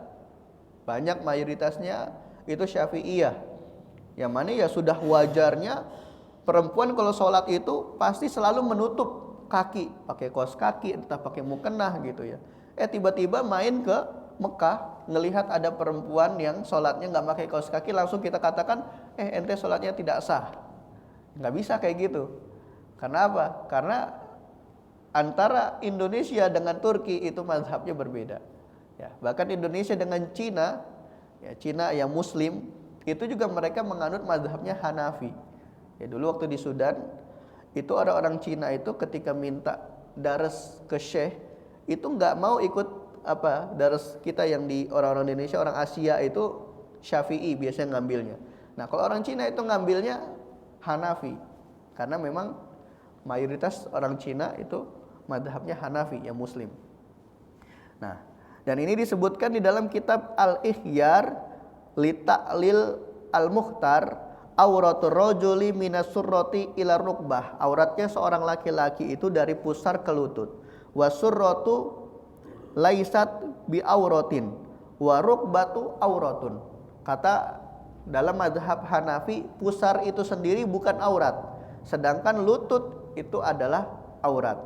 banyak mayoritasnya itu Syafi'iyah, yang mana ya sudah wajarnya perempuan kalau sholat itu pasti selalu menutup kaki, pakai kaos kaki, entah pakai mukena gitu ya. Tiba-tiba main ke Mekah, ngelihat ada perempuan yang sholatnya nggak pakai kaos kaki, langsung kita katakan, ente sholatnya tidak sah. Nggak bisa kayak gitu. Karena apa? Karena antara Indonesia dengan Turki itu mazhabnya berbeda. Ya, bahkan Indonesia dengan Cina, ya Cina yang Muslim, itu juga mereka menganut mazhabnya Hanafi. Ya, dulu waktu di Sudan itu orang-orang Cina itu ketika minta daras ke syekh itu nggak mau ikut daras kita yang di orang-orang Indonesia, orang Asia itu Syafi'i biasanya ngambilnya. Nah, kalau orang Cina itu ngambilnya Hanafi karena memang mayoritas orang Cina itu mazhabnya Hanafi yang Muslim. Nah, dan ini disebutkan di dalam kitab Al-Ikhyar li Ta'lil Al-Mukhtar, auratul rajuli minas surrati ila rukbah. Auratnya seorang laki-laki itu dari pusar ke lutut. Wasurratu laisat bi auratin wa rukbatu auratun. Kata dalam mazhab Hanafi, pusar itu sendiri bukan aurat, sedangkan lutut itu adalah aurat.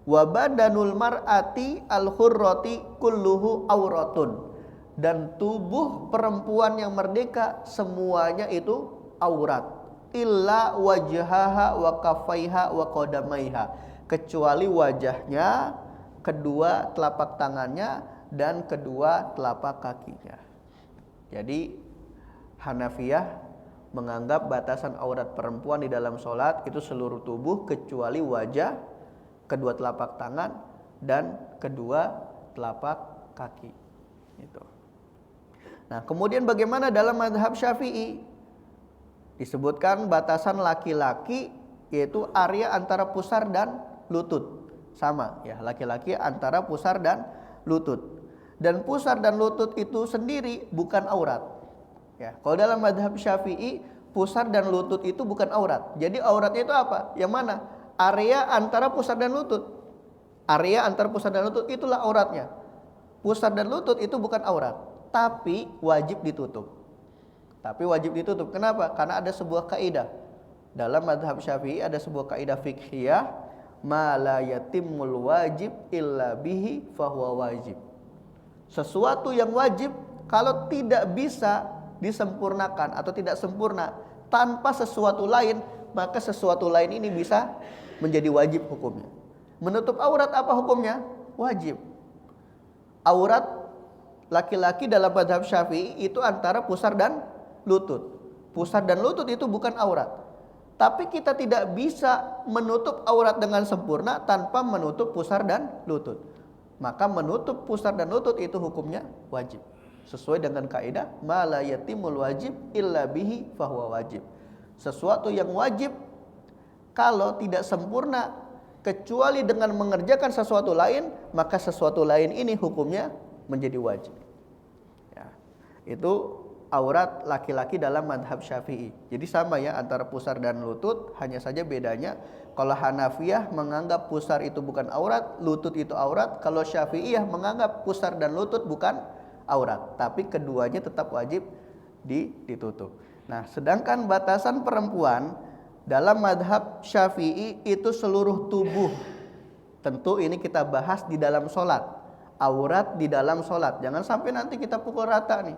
Wa badanul mar'ati al-hurrati kulluhu auratun. Dan tubuh perempuan yang merdeka semuanya itu aurat. Illa wajhaha wa kaffaiha wa qadamaiha. Kecuali wajahnya, kedua telapak tangannya, dan kedua telapak kakinya. Jadi Hanafiyah menganggap batasan aurat perempuan di dalam sholat itu seluruh tubuh kecuali wajah, kedua telapak tangan, dan kedua telapak kaki. Itu. Nah, kemudian bagaimana dalam mazhab Syafi'i? Disebutkan batasan laki-laki yaitu area antara pusar dan lutut. Sama ya, laki-laki antara pusar dan lutut. Dan pusar dan lutut itu sendiri bukan aurat. Ya, kalau dalam mazhab Syafi'i, pusar dan lutut itu bukan aurat. Jadi auratnya itu apa? Yang mana? Area antara pusar dan lutut. Area antara pusar dan lutut itulah auratnya. Pusar dan lutut itu bukan aurat, tapi wajib ditutup. Kenapa? Karena ada sebuah kaidah. Dalam mazhab Syafi'i ada sebuah kaidah fiqhiyah, ma la yatimmul wajib illa bihi fahuwa wajib. Sesuatu yang wajib kalau tidak bisa disempurnakan atau tidak sempurna tanpa sesuatu lain, maka sesuatu lain ini bisa menjadi wajib hukumnya. Menutup aurat apa hukumnya? Wajib. Aurat laki-laki dalam mazhab Syafi'i itu antara pusar dan lutut. Pusar dan lutut itu bukan aurat. Tapi kita tidak bisa menutup aurat dengan sempurna tanpa menutup pusar dan lutut. Maka menutup pusar dan lutut itu hukumnya wajib. Sesuai dengan kaidah ma la yatimul wajib illa bihi fahuwa wajib. Sesuatu yang wajib kalau tidak sempurna kecuali dengan mengerjakan sesuatu lain, maka sesuatu lain ini hukumnya menjadi wajib. Ya. Itu aurat laki-laki dalam mazhab Syafi'i. Jadi sama ya antara pusar dan lutut, hanya saja bedanya kalau Hanafiyah menganggap pusar itu bukan aurat, lutut itu aurat. Kalau Syafi'iyah menganggap pusar dan lutut bukan aurat, tapi keduanya tetap wajib ditutup. Nah, sedangkan batasan perempuan dalam mazhab Syafi'i itu seluruh tubuh. Tentu ini kita bahas di dalam sholat. Aurat di dalam sholat. Jangan sampai nanti kita pukul rata nih.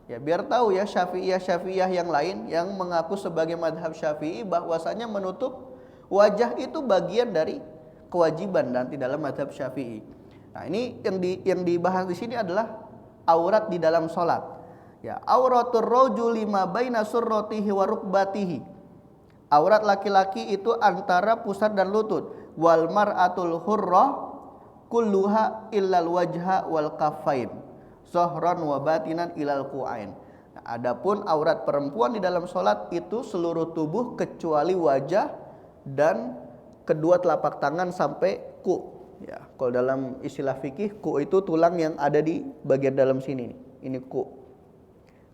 Ya, biar tahu ya Syafi'iyah yang lain yang mengaku sebagai mazhab Syafi'i bahwasanya menutup wajah itu bagian dari kewajiban nanti dalam mazhab Syafi'i. Nah, ini yang dibahas di sini adalah aurat di dalam sholat. Ya, auratur rajuli ma baina surratihi wa rukbatihi. Aurat laki-laki itu antara pusar dan lutut. Wal mar'atul hurrah kulluha illal wajha wal kaffain. Zohran wa batinan ilal ku'ain. Nah, adapun aurat perempuan di dalam sholat itu seluruh tubuh kecuali wajah dan kedua telapak tangan sampai ku. Ya, kalau dalam istilah fikih, ku itu tulang yang ada di bagian dalam sini. Ini ku.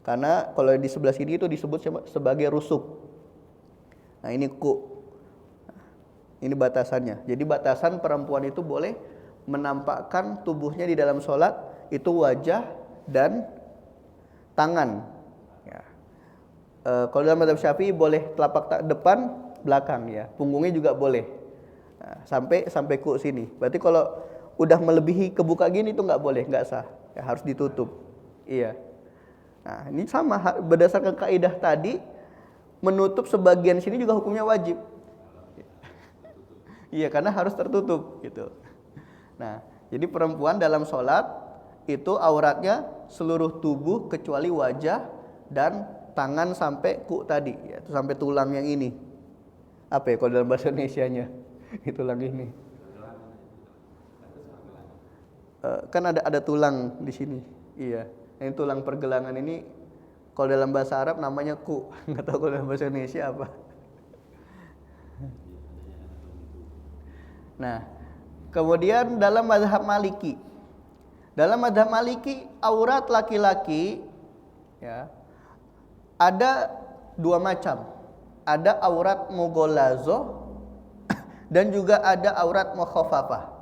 Karena kalau di sebelah sini itu disebut sebagai rusuk. Nah, ini ku. Ini batasannya. Jadi batasan perempuan itu boleh menampakkan tubuhnya di dalam sholat itu wajah dan tangan. Ya. Kalau dalam mazhab Syafi'i boleh telapak depan, belakang ya. Punggungnya juga boleh. Nah, sampai ku sini. Berarti kalau udah melebihi kebuka gini itu nggak boleh, nggak sah. Ya, harus ditutup. Iya. Nah, ini sama berdasarkan kaidah tadi, menutup sebagian sini juga hukumnya wajib. Iya, karena harus tertutup gitu. Nah, jadi perempuan dalam sholat itu auratnya seluruh tubuh kecuali wajah dan tangan sampai ku tadi, yaitu sampai tulang yang ini. Apa ya kalau dalam bahasa Indonesianya? Tulang ini. Kan ada tulang di sini. Iya. Ini tulang pergelangan ini kalau dalam bahasa Arab namanya ku. Enggak tahu kalau dalam bahasa Indonesia apa. Nah, kemudian dalam mazhab Maliki. Dalam mazhab Maliki aurat laki-laki ya ada dua macam. Ada aurat mughallazo dan juga ada aurat mukhaffafah.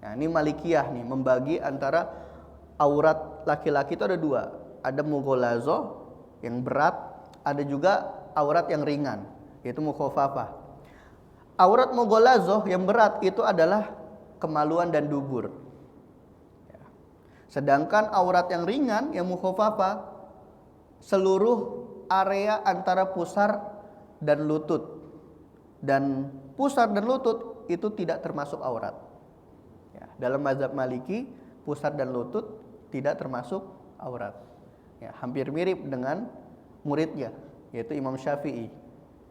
Nah, ini Malikiyah nih membagi antara aurat laki-laki itu ada dua. Ada mughalazoh yang berat, ada juga aurat yang ringan, yaitu mukhafafah. Aurat mughalazoh yang berat itu adalah kemaluan dan dubur. Sedangkan aurat yang ringan, yang mukhafafah, seluruh area antara pusar dan lutut. Dan pusar dan lutut itu tidak termasuk aurat. Ya, dalam mazhab Maliki, pusar dan lutut tidak termasuk aurat. Ya, hampir mirip dengan muridnya, yaitu Imam Syafi'i.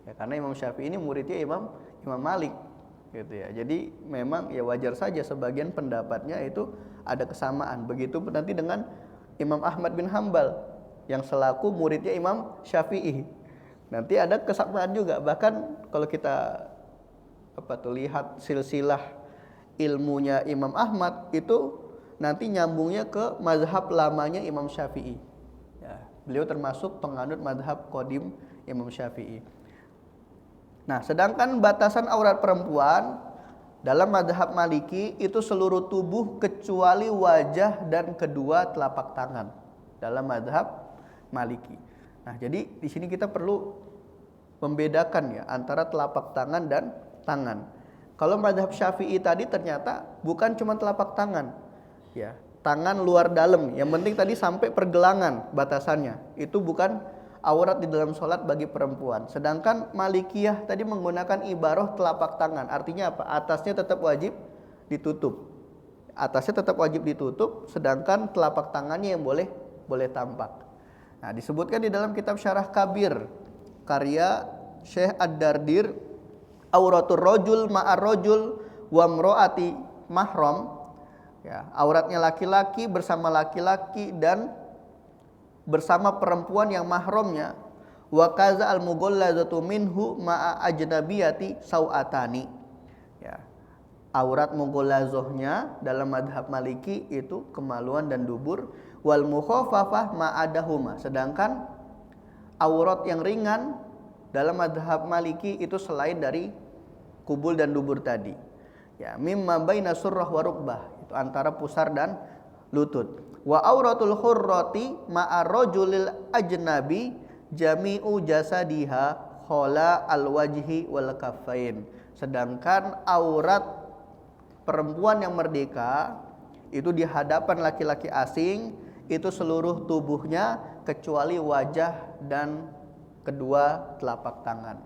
Ya, karena Imam Syafi'i ini muridnya Imam Malik, gitu ya. Jadi memang ya wajar saja sebagian pendapatnya itu ada kesamaan. Begitu nanti dengan Imam Ahmad bin Hambal yang selaku muridnya Imam Syafi'i. Nanti ada kesamaan juga. Bahkan kalau kita lihat silsilah ilmunya Imam Ahmad itu nanti nyambungnya ke mazhab lamanya Imam Syafi'i. Ya, beliau termasuk penganut mazhab qadim Imam Syafi'i. Nah, sedangkan batasan aurat perempuan dalam mazhab Maliki itu seluruh tubuh kecuali wajah dan kedua telapak tangan dalam mazhab Maliki. Nah, jadi di sini kita perlu membedakan ya antara telapak tangan dan tangan. Kalau mazhab Syafi'i tadi ternyata bukan cuma telapak tangan, ya, tangan luar dalam. Yang penting tadi sampai pergelangan batasannya. Itu bukan aurat di dalam sholat bagi perempuan. Sedangkan Malikiyah tadi menggunakan ibarah telapak tangan. Artinya apa? Atasnya tetap wajib ditutup. Atasnya tetap wajib ditutup, sedangkan telapak tangannya yang boleh tampak. Nah, disebutkan di dalam kitab Syarah Kabir karya Syekh Ad-Dardir, auratur rajul ma'ar rajul wa mro'ati mahram. Ya, auratnya laki-laki bersama laki-laki dan bersama perempuan yang mahramnya. Wa kaza al mughallazatu minhu ma'a ajnabiyati sau'atani. Ya. Aurat mughallazohnya dalam mazhab Maliki itu kemaluan dan dubur, wal mukhafafah ma'adahuma. Sedangkan aurat yang ringan dalam mazhab Maliki itu selain dari kubul dan dubur tadi. Ya, mimma baina surrah wa rukbah, itu antara pusar dan lutut. Wa auratul hurrati ma'a rajulil ajnabi jami'u jasadiha khola al-wajhi wal kaffain. Sedangkan aurat perempuan yang merdeka itu di hadapan laki-laki asing itu seluruh tubuhnya kecuali wajah dan kedua telapak tangan.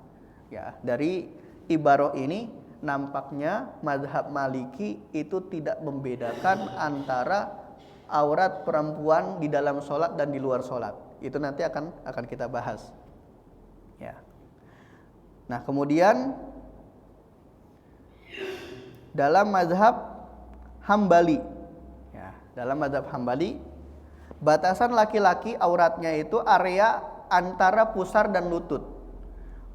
Ya, dari ibarah ini nampaknya mazhab Maliki itu tidak membedakan antara aurat perempuan di dalam sholat dan di luar sholat. Itu nanti akan kita bahas. Ya. Nah, kemudian dalam mazhab Hambali, ya, dalam mazhab Hambali batasan laki-laki auratnya itu area antara pusar dan lutut.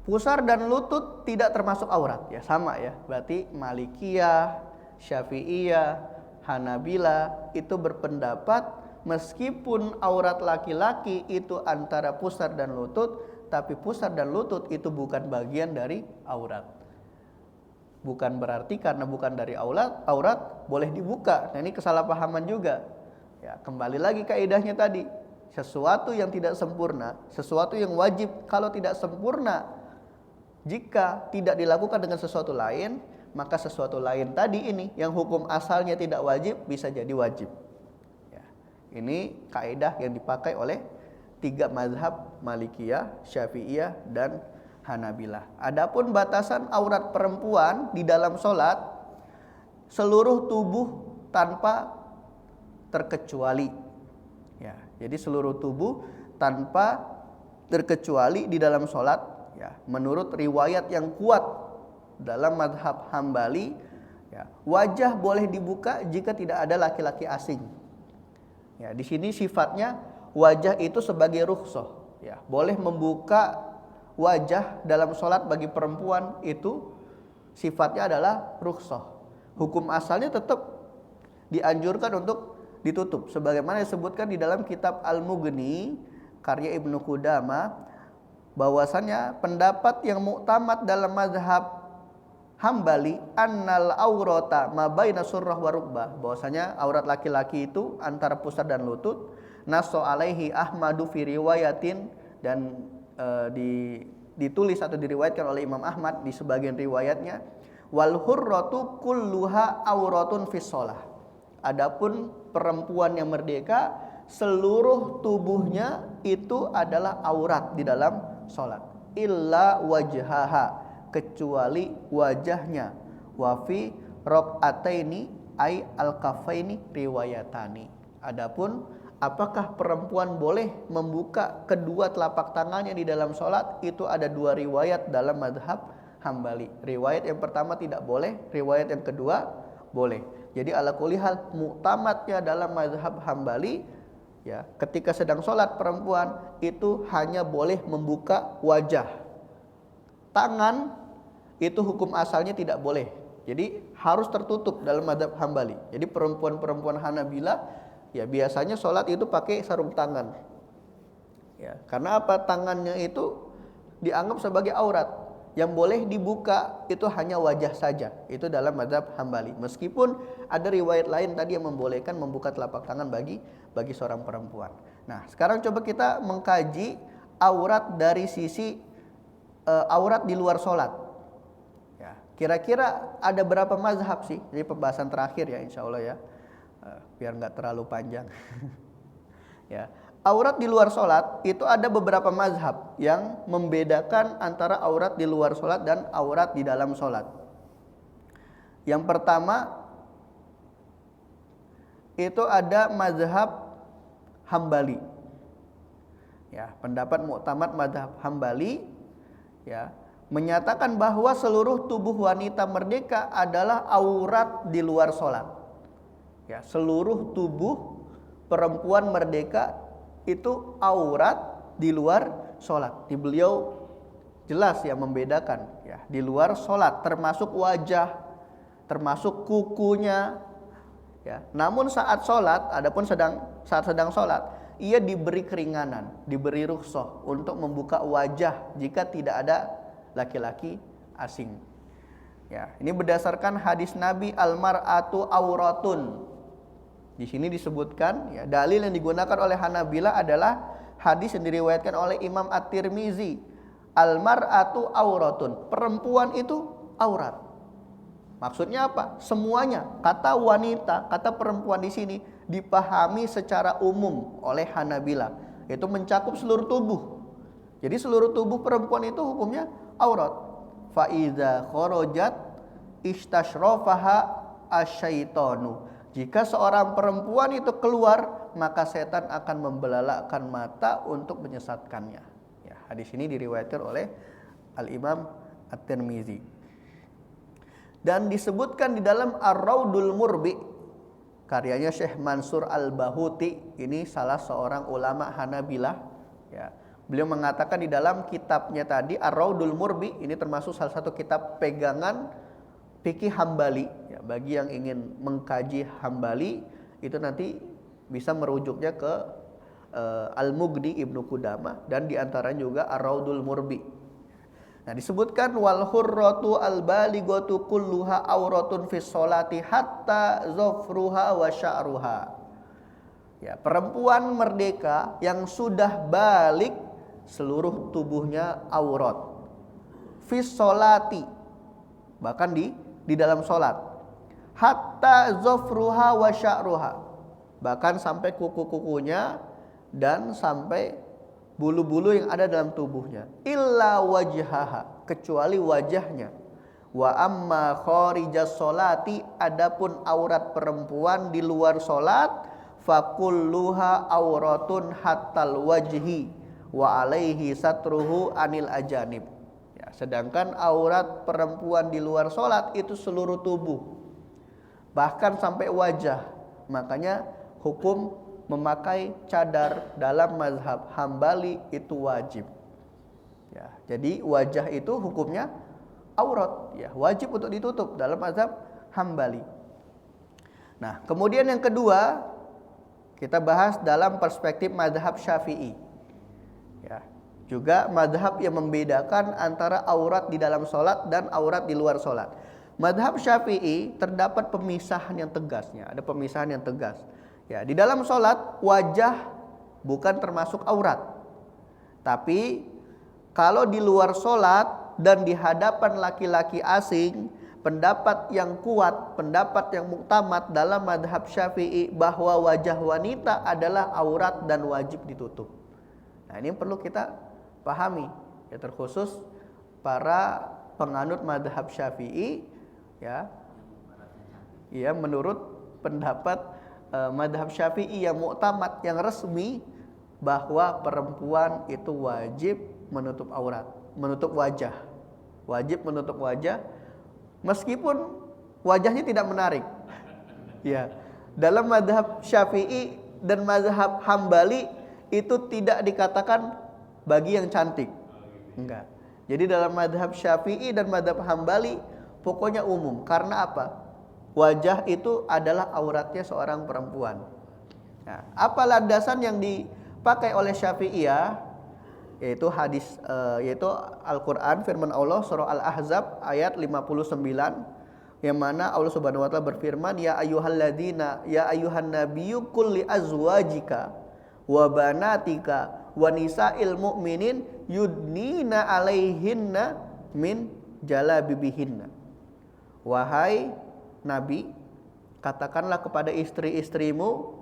Pusar dan lutut tidak termasuk aurat, ya sama ya. Berarti Malikiyah, Syafi'iyah, Hanabila itu berpendapat meskipun aurat laki-laki itu antara pusar dan lutut, tapi pusar dan lutut itu bukan bagian dari aurat. Bukan berarti karena bukan dari aurat boleh dibuka. Nah, ini kesalahpahaman juga. Ya, kembali lagi kaidahnya tadi. Sesuatu yang tidak sempurna, sesuatu yang wajib kalau tidak sempurna, jika tidak dilakukan dengan sesuatu lain, maka sesuatu lain tadi ini yang hukum asalnya tidak wajib bisa jadi wajib. Ya, ini kaidah yang dipakai oleh tiga mazhab Malikiyah, Syafi'iyah, dan Hanabilah. Adapun batasan aurat perempuan di dalam sholat, seluruh tubuh tanpa terkecuali. Ya, jadi seluruh tubuh tanpa terkecuali di dalam sholat. Ya, menurut riwayat yang kuat dalam mazhab Hambali, ya, wajah boleh dibuka jika tidak ada laki-laki asing. Ya, di sini sifatnya wajah itu sebagai rukhsah. Ya, boleh membuka wajah dalam sholat bagi perempuan itu sifatnya adalah rukhsah. Hukum asalnya tetap dianjurkan untuk ditutup. Sebagaimana disebutkan di dalam kitab Al-Mughni karya Ibnu Qudamah, bahwasannya pendapat yang muktamad dalam mazhab Hambali annal aurata ma baina surrah wa rukbah, bahwasanya aurat laki-laki itu antara pusar dan lutut, nasso alaihi Ahmadu fi riwayatin, dan ditulis atau diriwayatkan oleh Imam Ahmad di sebagian riwayatnya, wal hurratu kulluha auratun fis shalah. Adapun perempuan yang merdeka seluruh tubuhnya itu adalah aurat di dalam salat, illa wajhaha, kecuali wajahnya, wa fi raq'ataini ay al-kaffaini riwayatani. Adapun apakah perempuan boleh membuka kedua telapak tangannya di dalam sholat, itu ada dua riwayat dalam mazhab Hambali. Riwayat yang pertama tidak boleh, riwayat yang kedua boleh. Jadi ala kulli hal muktamadnya dalam mazhab Hambali, ya, ketika sedang sholat perempuan itu hanya boleh membuka wajah. Tangan itu hukum asalnya tidak boleh. Jadi harus tertutup dalam mazhab Hambali. Jadi perempuan-perempuan Hanabila ya biasanya sholat itu pakai sarung tangan. Ya, karena apa? Tangannya itu dianggap sebagai aurat. Yang boleh dibuka itu hanya wajah saja. Itu dalam mazhab Hambali. Meskipun ada riwayat lain tadi yang membolehkan membuka telapak tangan bagi seorang perempuan. Nah, sekarang coba kita mengkaji aurat dari sisi aurat di luar sholat. Kira-kira ada berapa mazhab sih? Jadi pembahasan terakhir ya insya Allah ya, biar nggak terlalu panjang. Ya, aurat di luar sholat itu ada beberapa mazhab yang membedakan antara aurat di luar sholat dan aurat di dalam sholat. Yang pertama itu ada mazhab Hambali. Ya, pendapat muktamad mazhab Hambali ya menyatakan bahwa seluruh tubuh wanita merdeka adalah aurat di luar sholat. Ya, seluruh tubuh perempuan merdeka itu aurat di luar sholat. Di beliau jelas ya membedakan ya di luar sholat, termasuk wajah, termasuk kukunya. Ya, namun saat sholat, adapun saat sedang sholat, ia diberi keringanan, diberi rukhsah untuk membuka wajah jika tidak ada laki-laki asing. Ya, ini berdasarkan hadis Nabi al-mar'atu auratun. Di sini disebutkan ya dalil yang digunakan oleh Hanabila adalah hadis yang diriwayatkan oleh Imam At-Tirmizi. Al-mar'atu auratun. Perempuan itu aurat. Maksudnya apa? Semuanya. Kata wanita, kata perempuan di sini dipahami secara umum oleh Hanabila. Itu mencakup seluruh tubuh. Jadi seluruh tubuh perempuan itu hukumnya aurat. Fa iza kharajat istashrafaha asyaitanu. Jika seorang perempuan itu keluar, maka setan akan membelalakkan mata untuk menyesatkannya. Ya, hadis ini diriwayatkan oleh Al-Imam At-Tirmizi. Dan disebutkan di dalam Ar-Raudul Murbi, karyanya Syekh Mansur Al-Bahuti, ini salah seorang ulama Hanabilah, ya. Beliau mengatakan di dalam kitabnya tadi Ar-Raudul Murbi, ini termasuk salah satu kitab pegangan fikih Hambali ya, bagi yang ingin mengkaji Hambali itu nanti bisa merujuknya ke Al-Mughni Ibnu Qudamah, dan diantaranya juga Ar-Raudul Murbi. Nah, disebutkan wal hurratu al-balighatu kulluha auratun fis sholati hatta zafruha wa sya'ruha. Ya, perempuan merdeka yang sudah balik seluruh tubuhnya aurat. Fis sholati, bahkan di dalam sholat. Hatta zafruha wa sya'ruha, bahkan sampai kuku-kukunya dan sampai bulu-bulu yang ada dalam tubuhnya. Illa wajhaha, kecuali wajahnya. Wa amma kharijas sholati, adapun aurat perempuan di luar sholat, fakulluha auratun hattal wajhi wa alaihi satruhu anil ajanib. Ya, sedangkan aurat perempuan di luar sholat itu seluruh tubuh, bahkan sampai wajah. Makanya hukum memakai cadar dalam mazhab Hambali itu wajib. Ya, jadi wajah itu hukumnya aurat, ya, wajib untuk ditutup dalam mazhab Hambali. Nah, kemudian yang kedua kita bahas dalam perspektif mazhab Syafi'i. Ya, juga mazhab yang membedakan antara aurat di dalam sholat dan aurat di luar sholat. Mazhab Syafi'i terdapat pemisahan yang tegasnya, ada pemisahan yang tegas. Ya, di dalam sholat wajah bukan termasuk aurat. Tapi kalau di luar sholat dan di hadapan laki-laki asing, pendapat yang kuat, pendapat yang muktamad dalam madhab Syafi'i bahwa wajah wanita adalah aurat dan wajib ditutup. Nah, ini perlu kita pahami, ya, terkhusus para penganut madhab Syafi'i, ya, ya, menurut pendapat madhab Syafi'i yang muktamad, yang resmi, bahwa perempuan itu wajib menutup aurat, menutup wajah, wajib menutup wajah, meskipun wajahnya tidak menarik. Ya, dalam madhab Syafi'i dan madhab Hambali itu tidak dikatakan bagi yang cantik, enggak. Jadi dalam madhab Syafi'i dan madhab Hambali pokoknya umum. Karena apa? Wajah itu adalah auratnya seorang perempuan. Nah, apa landasan yang dipakai oleh Syafi'iyah? Yaitu hadis, yaitu Al-Quran, firman Allah surah Al-Ahzab ayat 59, yang mana Allah Subhanahu wa taala berfirman, ya ayyuhalladzina ya ayyuhan nabiyyu qul li azwajika wa banatika wa nisa'il mu'minin yudnina 'alaihinna min jalabibihinna. Wahai Nabi, katakanlah kepada istri-istrimu,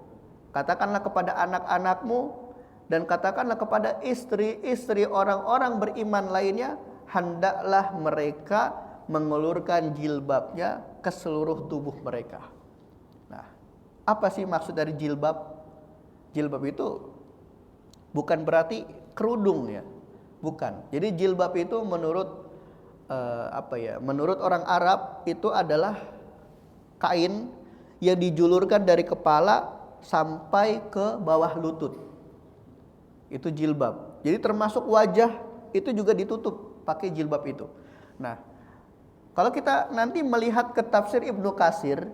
katakanlah kepada anak-anakmu, dan katakanlah kepada istri-istri orang-orang beriman lainnya, hendaklah mereka mengulurkan jilbabnya ke seluruh tubuh mereka. Nah, apa sih maksud dari jilbab? Jilbab itu bukan berarti kerudung, ya, bukan. Jadi jilbab itu menurut menurut orang Arab itu adalah kain yang dijulurkan dari kepala sampai ke bawah lutut. Itu jilbab. Jadi termasuk wajah itu juga ditutup pakai jilbab itu. Nah, kalau kita nanti melihat ke tafsir Ibnu Katsir,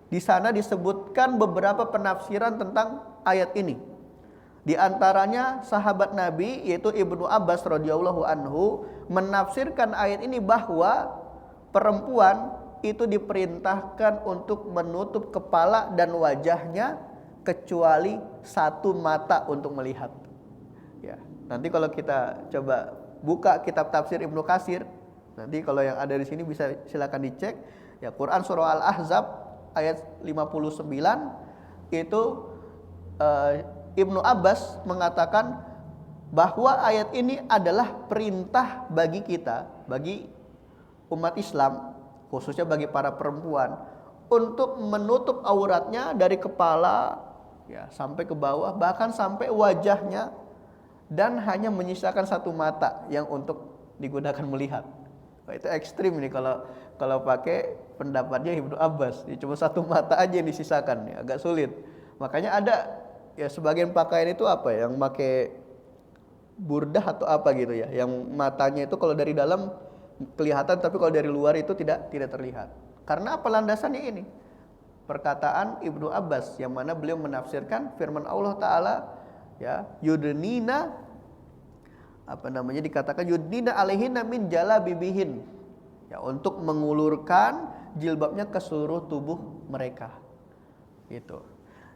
di sana disebutkan beberapa penafsiran tentang ayat ini. Di antaranya sahabat Nabi yaitu Ibnu Abbas radhiyallahu anhu menafsirkan ayat ini bahwa perempuan itu diperintahkan untuk menutup kepala dan wajahnya kecuali satu mata untuk melihat. Ya, nanti kalau kita coba buka kitab tafsir Ibnu Katsir, nanti kalau yang ada di sini bisa silakan dicek. Ya, Quran surah Al-Ahzab ayat 59 itu Ibnu Abbas mengatakan bahwa ayat ini adalah perintah bagi kita, bagi umat Islam, khususnya bagi para perempuan, untuk menutup auratnya dari kepala, ya, sampai ke bawah, bahkan sampai wajahnya, dan hanya menyisakan satu mata yang untuk digunakan melihat. Wah, itu ekstrim nih kalau pakai pendapatnya Ibnu Abbas. Ya, cuma satu mata aja yang disisakan, ya, agak sulit. Makanya ada, ya, sebagian pakaian itu apa, yang pakai burdah atau apa gitu, ya, yang matanya itu kalau dari dalam kelihatan tapi kalau dari luar itu tidak terlihat. Karena apa landasannya ini? Perkataan Ibnu Abbas yang mana beliau menafsirkan firman Allah Ta'ala, ya, yudnina, dikatakan yudnina alaihinna min jalabibihin, ya, untuk mengulurkan jilbabnya ke seluruh tubuh mereka. Gitu.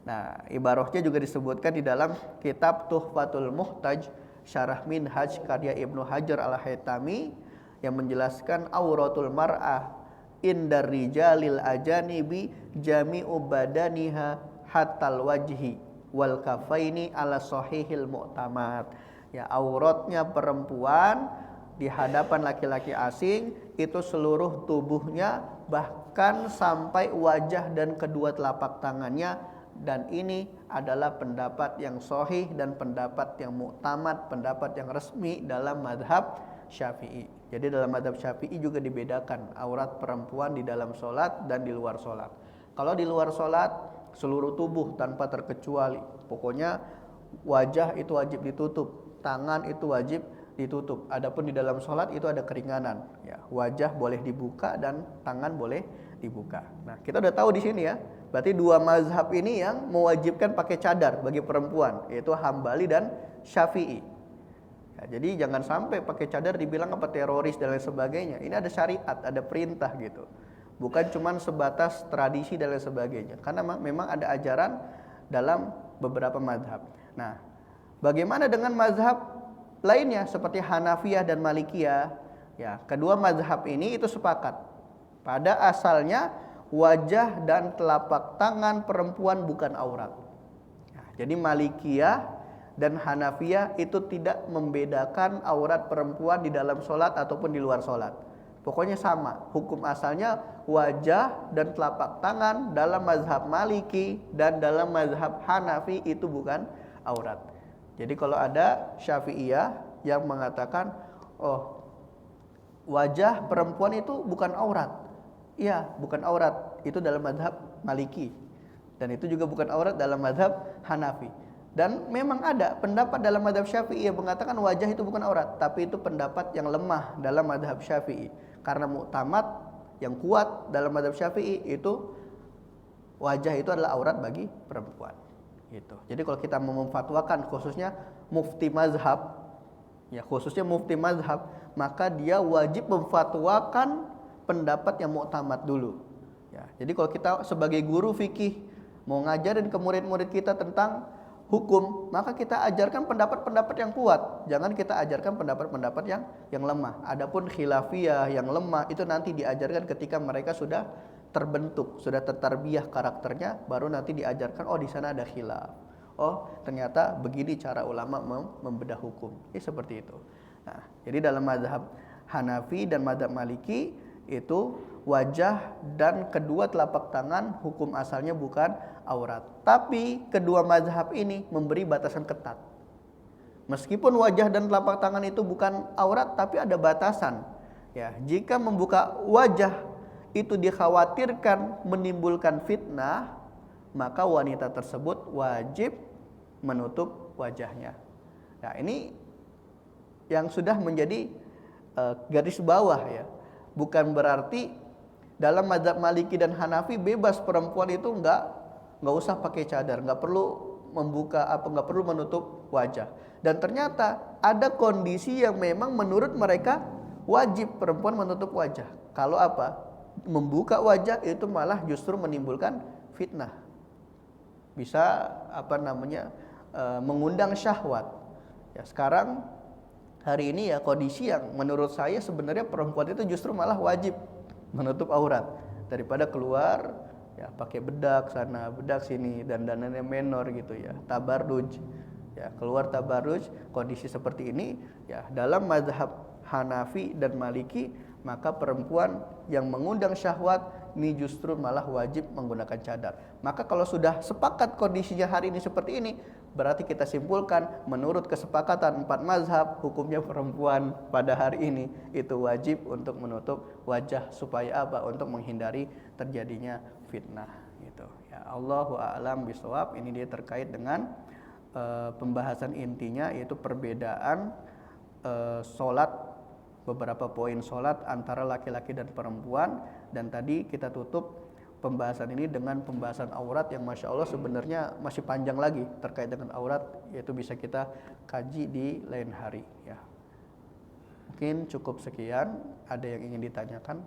Nah, ibarahnya juga disebutkan di dalam kitab Tuhfatul Muhtaj Syarah Minhaj karya Ibnu Hajar Al-Haytami yang menjelaskan auratul mar'ah indar rijalil ajanibi jami'u badaniha hatal wajhi wal kafaini ala sahihil mu'tamad. Ya, auratnya perempuan di hadapan laki-laki asing itu seluruh tubuhnya, bahkan sampai wajah dan kedua telapak tangannya, dan ini adalah pendapat yang sahih dan pendapat yang mu'tamad, pendapat yang resmi dalam madhab Syafi'i. Jadi dalam madhab Syafi'i juga dibedakan aurat perempuan di dalam sholat dan di luar sholat. Kalau di luar sholat seluruh tubuh tanpa terkecuali, pokoknya wajah itu wajib ditutup, tangan itu wajib ditutup. Adapun di dalam sholat itu ada keringanan, ya, wajah boleh dibuka dan tangan boleh dibuka. Nah, kita udah tahu di sini, ya, berarti dua mazhab ini yang mewajibkan pakai cadar bagi perempuan, yaitu Hambali dan Syafi'i. Ya, jadi jangan sampai pakai cadar dibilang apa teroris dan lain sebagainya. Ini ada syariat, ada perintah gitu. Bukan cuma sebatas tradisi dan lain sebagainya. Karena memang ada ajaran dalam beberapa mazhab. Nah, Bagaimana dengan mazhab lainnya seperti Hanafiyah dan Malikiyah? Ya, kedua mazhab ini itu sepakat. Pada asalnya wajah dan telapak tangan perempuan bukan aurat. Ya, jadi Malikiyah dan Hanafiyah itu tidak membedakan aurat perempuan di dalam sholat ataupun di luar sholat. Pokoknya sama, hukum asalnya wajah dan telapak tangan dalam mazhab Maliki dan dalam mazhab Hanafi itu bukan aurat. Jadi kalau ada Syafi'iyah yang mengatakan, oh wajah perempuan itu bukan aurat. Iya, bukan aurat. Itu dalam mazhab Maliki. Dan itu juga bukan aurat dalam mazhab Hanafi. Dan memang ada pendapat dalam mazhab Syafi'i yang mengatakan wajah itu bukan aurat. Tapi itu pendapat yang lemah dalam mazhab Syafi'i. Karena muktamad yang kuat dalam mazhab Syafi'i itu wajah itu adalah aurat bagi perempuan. Gitu. Jadi kalau kita mau memfatwakan khususnya mufti mazhab, ya khususnya mufti mazhab, maka dia wajib memfatwakan pendapat yang muktamad dulu. Ya, jadi kalau kita sebagai guru fikih mau ngajarin ke murid-murid kita tentang hukum, maka kita ajarkan pendapat-pendapat yang kuat. Jangan kita ajarkan pendapat-pendapat yang lemah. Adapun khilafiyah yang lemah itu nanti diajarkan ketika mereka sudah terbentuk, sudah tertarbiyah karakternya, baru nanti diajarkan oh di sana ada khilaf. Oh, ternyata begini cara ulama membedah hukum. Seperti itu. Nah, jadi dalam mazhab Hanafi dan mazhab Maliki itu wajah dan kedua telapak tangan hukum asalnya bukan aurat. Tapi kedua mazhab ini memberi batasan ketat. Meskipun wajah dan telapak tangan itu bukan aurat, tapi ada batasan. Ya, jika membuka wajah itu dikhawatirkan menimbulkan fitnah, maka wanita tersebut wajib menutup wajahnya. Nah, ini yang sudah menjadi garis bawah ya. Bukan berarti dalam mazhab Maliki dan Hanafi bebas perempuan itu enggak usah pakai cadar, enggak perlu membuka enggak perlu menutup wajah. Dan ternyata ada kondisi yang memang menurut mereka wajib perempuan menutup wajah. Kalau apa? Membuka wajah itu malah justru menimbulkan fitnah. Bisa mengundang syahwat. Ya, sekarang hari ini ya kondisi yang menurut saya sebenarnya perempuan itu justru malah wajib menutup aurat daripada keluar ya pakai bedak sana bedak sini dan dandanannya menor gitu ya, tabarruj ya, keluar tabarruj. Kondisi seperti ini ya dalam mazhab Hanafi dan Maliki maka perempuan yang mengundang syahwat ini justru malah wajib menggunakan cadar. Maka kalau sudah sepakat kondisinya hari ini seperti ini, berarti kita simpulkan menurut kesepakatan 4 mazhab hukumnya perempuan pada hari ini itu wajib untuk menutup wajah supaya apa? Untuk menghindari terjadinya fitnah gitu. Ya, Allahu a'lam bishawab. Ini dia terkait dengan pembahasan intinya yaitu perbedaan sholat, beberapa poin sholat antara laki-laki dan perempuan. Dan tadi kita tutup pembahasan ini dengan pembahasan aurat yang Masya Allah sebenarnya masih panjang lagi terkait dengan aurat, yaitu bisa kita kaji di lain hari ya. Mungkin cukup sekian. Ada yang ingin ditanyakan?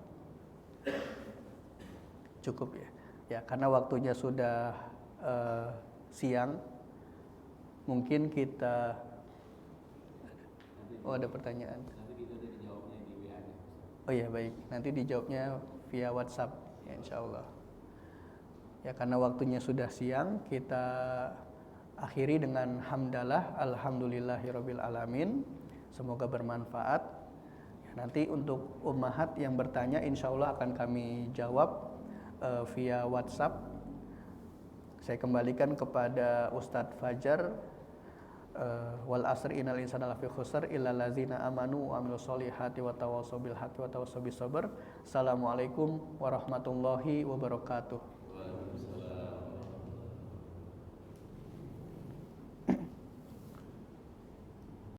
Cukup ya. Ya, karena waktunya sudah siang. Mungkin kita ada pertanyaan. Oh iya baik, nanti dijawabnya via WhatsApp ya insyaallah. Ya karena waktunya sudah siang, kita akhiri dengan hamdalah alhamdulillahirabbil alamin. Semoga bermanfaat. Ya, nanti untuk ummahat yang bertanya insyaallah akan kami jawab via WhatsApp. Saya kembalikan kepada Ustadz Fajar. Wal asri innal insana lafi khusr illa allazina amanu wa amilus solihati wa tawassaw bil haqqi wa tawassaw bis sabr. Assalamualaikum warahmatullahi wabarakatuh.